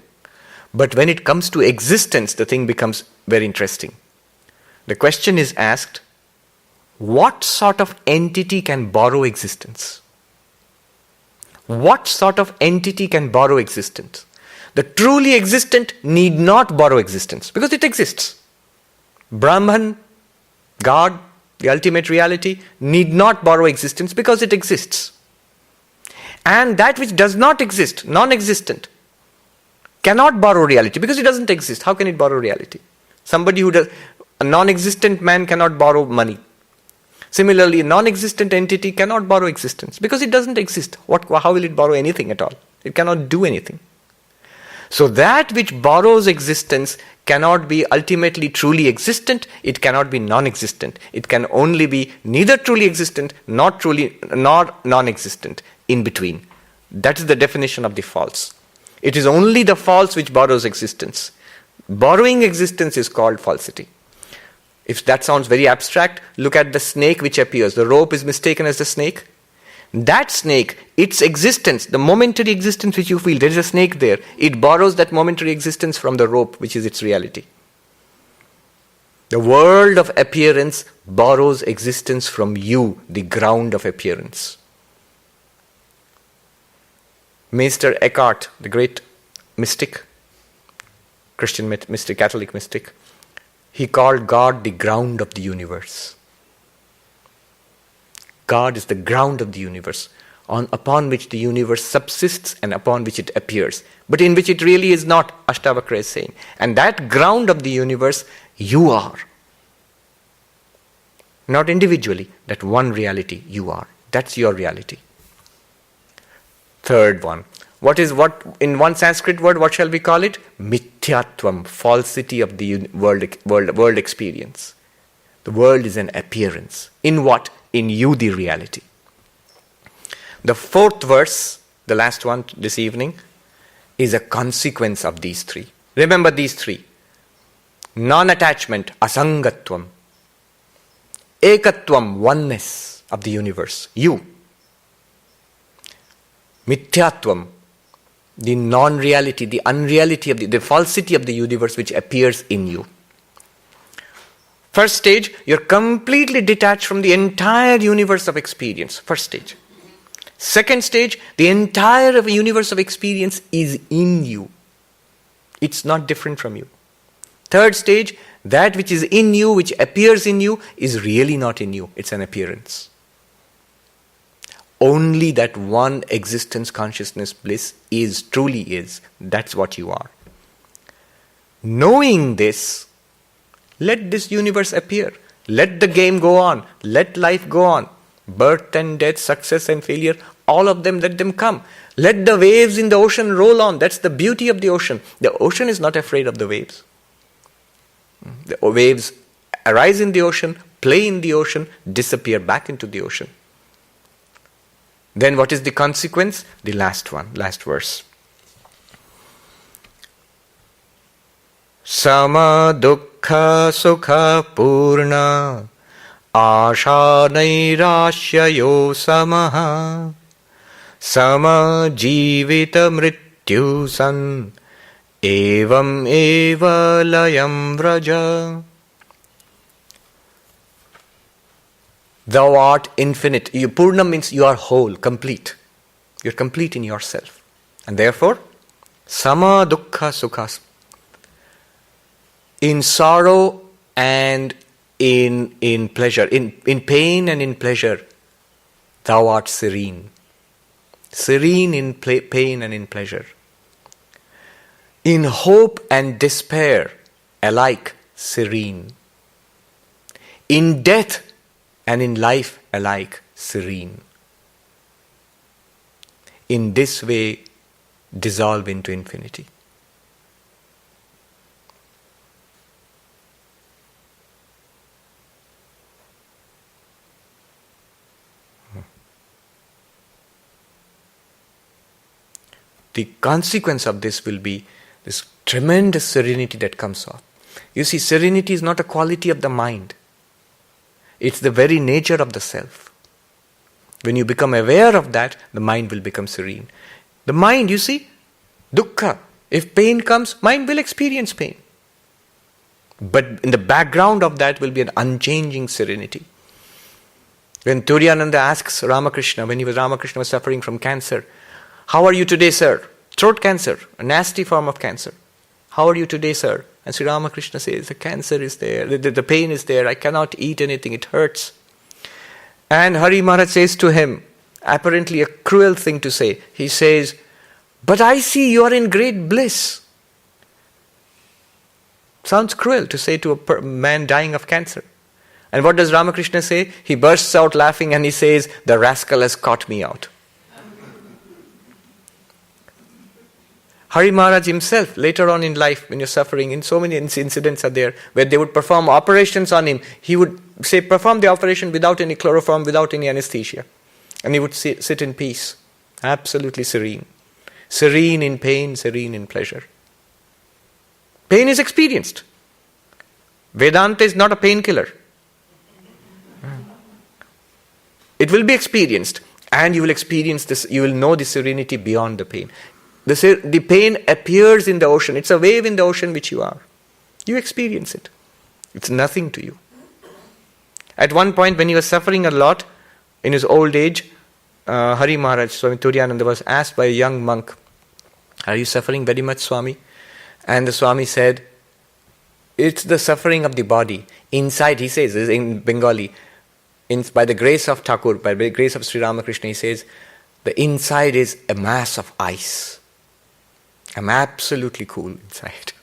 But when it comes to existence, the thing becomes very interesting. The question is asked, what sort of entity can borrow existence? What sort of entity can borrow existence? The truly existent need not borrow existence because it exists. Brahman, God, the ultimate reality, need not borrow existence because it exists. And that which does not exist, non-existent, cannot borrow reality because it doesn't exist. How can it borrow reality? A non-existent man cannot borrow money. Similarly, a non-existent entity cannot borrow existence because it doesn't exist. How will it borrow anything at all? It cannot do anything. So that which borrows existence cannot be ultimately truly existent, it cannot be non-existent. It can only be neither truly existent nor non-existent, in between. That is the definition of the false. It is only the false which borrows existence. Borrowing existence is called falsity. If that sounds very abstract, look at the snake which appears. The rope is mistaken as the snake. That snake, its existence, the momentary existence which you feel, there is a snake there, it borrows that momentary existence from the rope, which is its reality. The world of appearance borrows existence from you, the ground of appearance. Meister Eckhart, the great mystic, Christian mystic, Catholic mystic, he called God the ground of the universe. God is the ground of the universe, upon which the universe subsists and upon which it appears, but in which it really is not, Ashtavakra is saying. And that ground of the universe, you are. Not individually, that one reality, you are. That's your reality. Third one. What in one Sanskrit word, what shall we call it? Mithyatvam, falsity of the world experience. The world is an appearance. In what? In you, the reality. The fourth verse, the last one this evening, is a consequence of these three. Remember these three. Non-attachment, asangatvam. Ekatvam, oneness of the universe, you. Mithyatvam, the non-reality, the unreality of the falsity of the universe which appears in you. First stage, you're completely detached from the entire universe of experience. First stage. Second stage, the entire universe of experience is in you. It's not different from you. Third stage, that which is in you, which appears in you, is really not in you. It's an appearance. Only that one existence, consciousness, bliss is, truly is. That's what you are. Knowing this, let this universe appear. Let the game go on. Let life go on. Birth and death, success and failure, all of them, let them come. Let the waves in the ocean roll on. That's the beauty of the ocean. The ocean is not afraid of the waves. The waves arise in the ocean, play in the ocean, disappear back into the ocean. Then what is the consequence? The last one, last verse. Sama dukkha sukha purna asha nairashyayo samaha sama jivita mrityu san Evam eva layam vraja. Thou art infinite. Purna means you are whole, complete. You're complete in yourself. And therefore, sama dukkha sukhas. In sorrow and in pleasure, in pain and in pleasure, thou art serene. Serene in pain and in pleasure. In hope and despair, alike serene. In death and in life, alike serene. In this way, dissolve into infinity. The consequence of this will be this tremendous serenity that comes off. You see, serenity is not a quality of the mind. It's the very nature of the self. When you become aware of that, the mind will become serene. The mind, you see, dukkha. If pain comes, mind will experience pain. But in the background of that will be an unchanging serenity. When Turiyananda asks Ramakrishna, when Ramakrishna was suffering from cancer, "How are you today, sir?" Throat cancer, a nasty form of cancer. "How are you today, sir?" And Sri Ramakrishna says, "The cancer is there, the pain is there, I cannot eat anything, it hurts." And Hari Maharaj says to him, apparently a cruel thing to say, he says, "But I see you are in great bliss." Sounds cruel to say to a man dying of cancer. And what does Ramakrishna say? He bursts out laughing and he says, "The rascal has caught me out." Hari Maharaj himself, later on in life, when you're suffering, in so many incidents are there, where they would perform operations on him, he would say, perform the operation without any chloroform, without any anesthesia. And he would sit in peace, absolutely serene. Serene in pain, serene in pleasure. Pain is experienced. Vedanta is not a painkiller. It will be experienced, and you will experience this, you will know the serenity beyond the pain. The pain appears in the ocean. It's a wave in the ocean which you are. You experience it. It's nothing to you. At one point when he was suffering a lot, in his old age, Hari Maharaj, Swami Turiyananda, was asked by a young monk, "Are you suffering very much, Swami?" And the Swami said, "It's the suffering of the body. Inside," he says, in Bengali, by the grace of Thakur, by the grace of Sri Ramakrishna, he says, the inside is a mass of ice. I'm absolutely cool inside.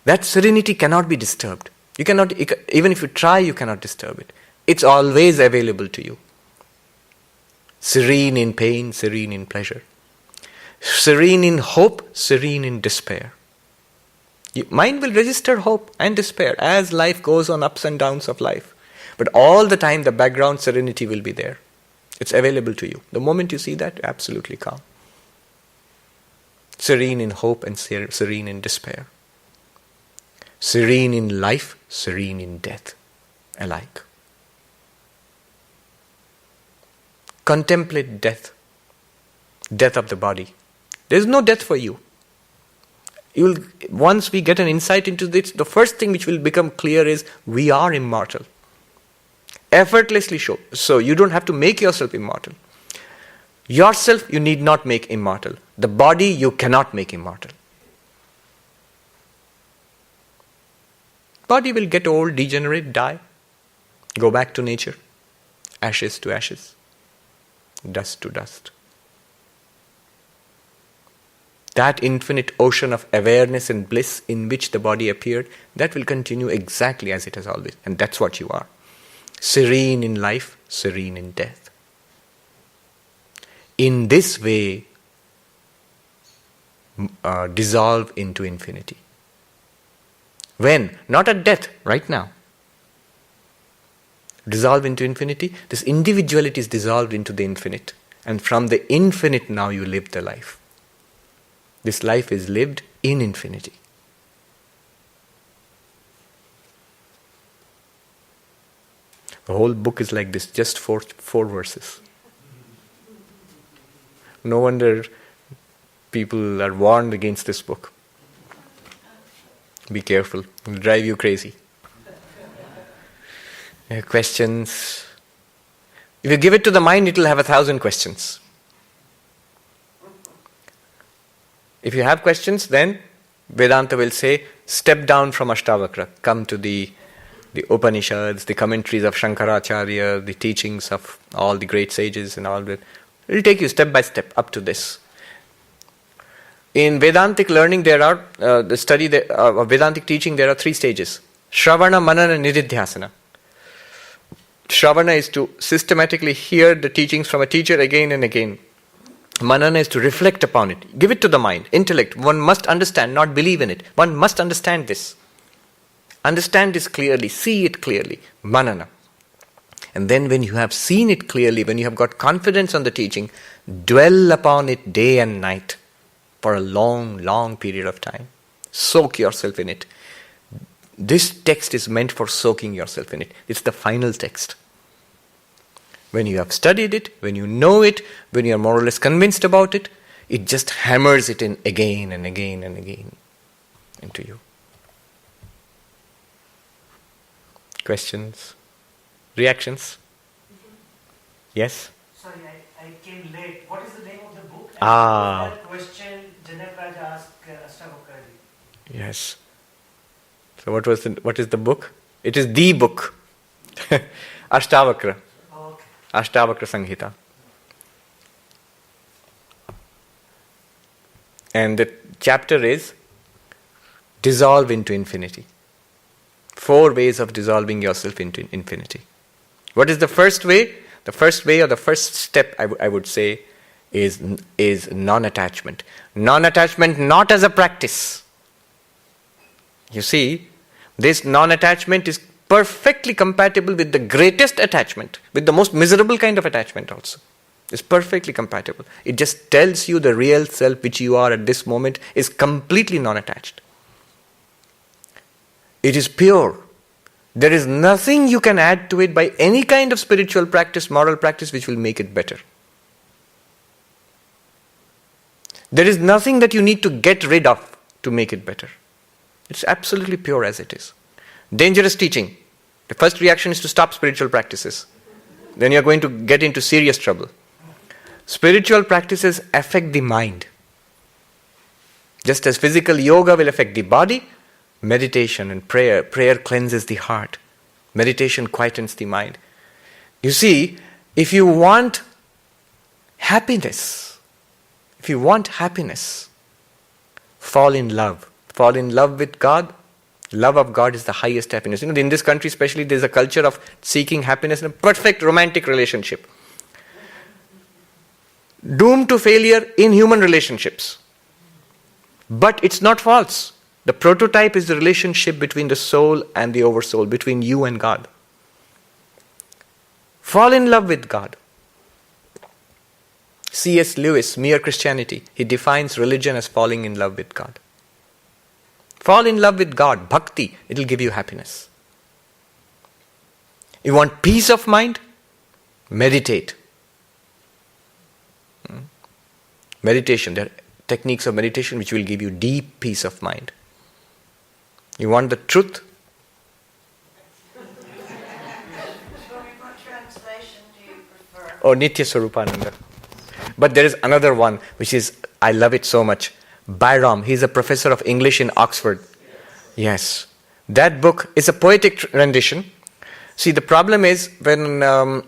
That serenity cannot be disturbed. You cannot, even if you try, you cannot disturb it. It's always available to you. Serene in pain, serene in pleasure. Serene in hope, serene in despair. Mind will register hope and despair as life goes on, ups and downs of life. But all the time the background serenity will be there. It's available to you. The moment you see that, absolutely calm. Serene in hope and serene in despair. Serene in life, serene in death, alike. Contemplate death. Death of the body. There is no death for you. Once we get an insight into this, the first thing which will become clear is we are immortal. Effortlessly so. You don't have to make yourself immortal. Yourself you need not make immortal. The body you cannot make immortal. Body will get old, degenerate, die, go back to nature, ashes to ashes, dust to dust. That infinite ocean of awareness and bliss in which the body appeared, that will continue exactly as it has always. And that's what you are. Serene in life, serene in death. In this way, dissolve into infinity. When? Not at death, right now. Dissolve into infinity. This individuality is dissolved into the infinite. And from the infinite now you live the life. This life is lived in infinity. The whole book is like this, just four verses. No wonder People are warned against this book. Be careful, it will drive you crazy. Questions? If you give it to the mind, it will have 1,000 questions. If you have questions, then Vedanta will say, step down from Ashtavakra, come to the Upanishads, the commentaries of Shankaracharya, the teachings of all the great sages and all that. It will take you step by step up to this. In Vedantic learning, there are, Vedantic teaching, there are 3 stages. Shravana, Manana, Nididhyasana. Shravana is to systematically hear the teachings from a teacher again and again. Manana is to reflect upon it. Give it to the mind, intellect. One must understand, not believe in it. One must understand this. Understand this clearly, see it clearly. Manana. And then when you have seen it clearly, when you have got confidence on the teaching, dwell upon it day and night for a long, long period of time. Soak yourself in it. This text is meant for soaking yourself in it. It's the final text. When you have studied it, when you know it, when you are more or less convinced about it, it just hammers it in again and again and again into you. Questions? Reactions? Yes? Sorry, I came late. What is the name of the book? That question Janaraj asked Ashtavakra. Yes. So what is the book? It is the book. Ashtavakra. Oh, okay. Ashtavakra Samhita. And the chapter is dissolve into infinity. 4 ways of dissolving yourself into infinity. What is the first way? The first way, or the first step, I would say, is non-attachment. Non-attachment not as a practice. You see, this non-attachment is perfectly compatible with the greatest attachment, with the most miserable kind of attachment also. It's perfectly compatible. It just tells you the real self which you are at this moment is completely non-attached. It is pure. There is nothing you can add to it by any kind of spiritual practice, moral practice, which will make it better. There is nothing that you need to get rid of to make it better. It's absolutely pure as it is. Dangerous teaching. The first reaction is to stop spiritual practices. Then you're going to get into serious trouble. Spiritual practices affect the mind. Just as physical yoga will affect the body, meditation and prayer cleanses the heart. Meditation quietens the mind. You see, if you want happiness, fall in love. Fall in love with God. Love of God is the highest happiness. In this country especially, there's a culture of seeking happiness in a perfect romantic relationship. Doomed to failure in human relationships. But it's not false. The prototype is the relationship between the soul and the oversoul, between you and God. Fall in love with God. C.S. Lewis, Mere Christianity, he defines religion as falling in love with God. Fall in love with God, bhakti, it will give you happiness. You want peace of mind? Meditate. Meditation, there are techniques of meditation which will give you deep peace of mind. You want the truth? Swami, what translation do you prefer? Oh, Nitya Swarupananda. But there is another one which is, I love it so much. Byram, he's a professor of English in Oxford. Yes. That book is a poetic rendition. See, the problem is when a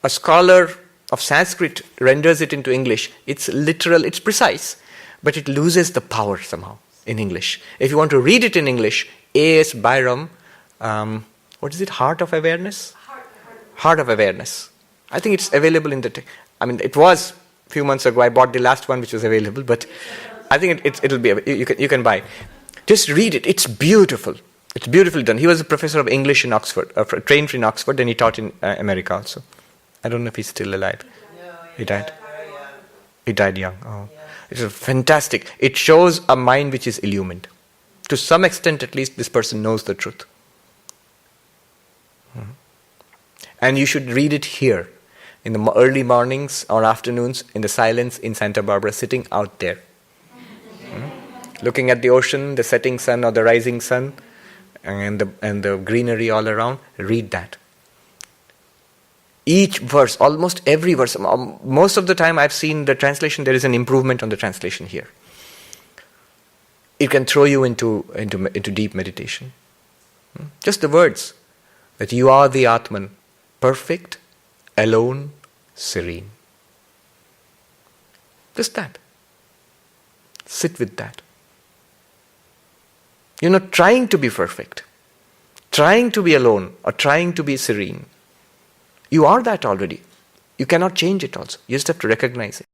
scholar of Sanskrit renders it into English, it's literal, it's precise, but it loses the power somehow in English. If you want to read it in English, A.S. Byram, what is it, Heart of Awareness? Heart of Awareness. I think it's available in the, it was a few months ago. I bought the last one which was available, but I think it'll be, you can buy. Just read it. It's beautiful. It's beautifully done. He was a professor of English in Oxford, trained in Oxford, and he taught in America also. I don't know if he's still alive. No, He died. very young. He died young. Oh. Yeah. It's fantastic. It shows a mind which is illumined. To some extent, at least, this person knows the truth. And you should read it here, in the early mornings or afternoons, in the silence in Santa Barbara, sitting out there. looking at the ocean, the setting sun or the rising sun, and the greenery all around. Read that. Each verse, almost every verse, most of the time I've seen the translation, there is an improvement on the translation here. It can throw you into deep meditation. Just the words, that you are the Atman, perfect, alone, serene. Just that. Sit with that. You're not trying to be perfect, trying to be alone, or trying to be serene. You are that already. You cannot change it also. You just have to recognize it.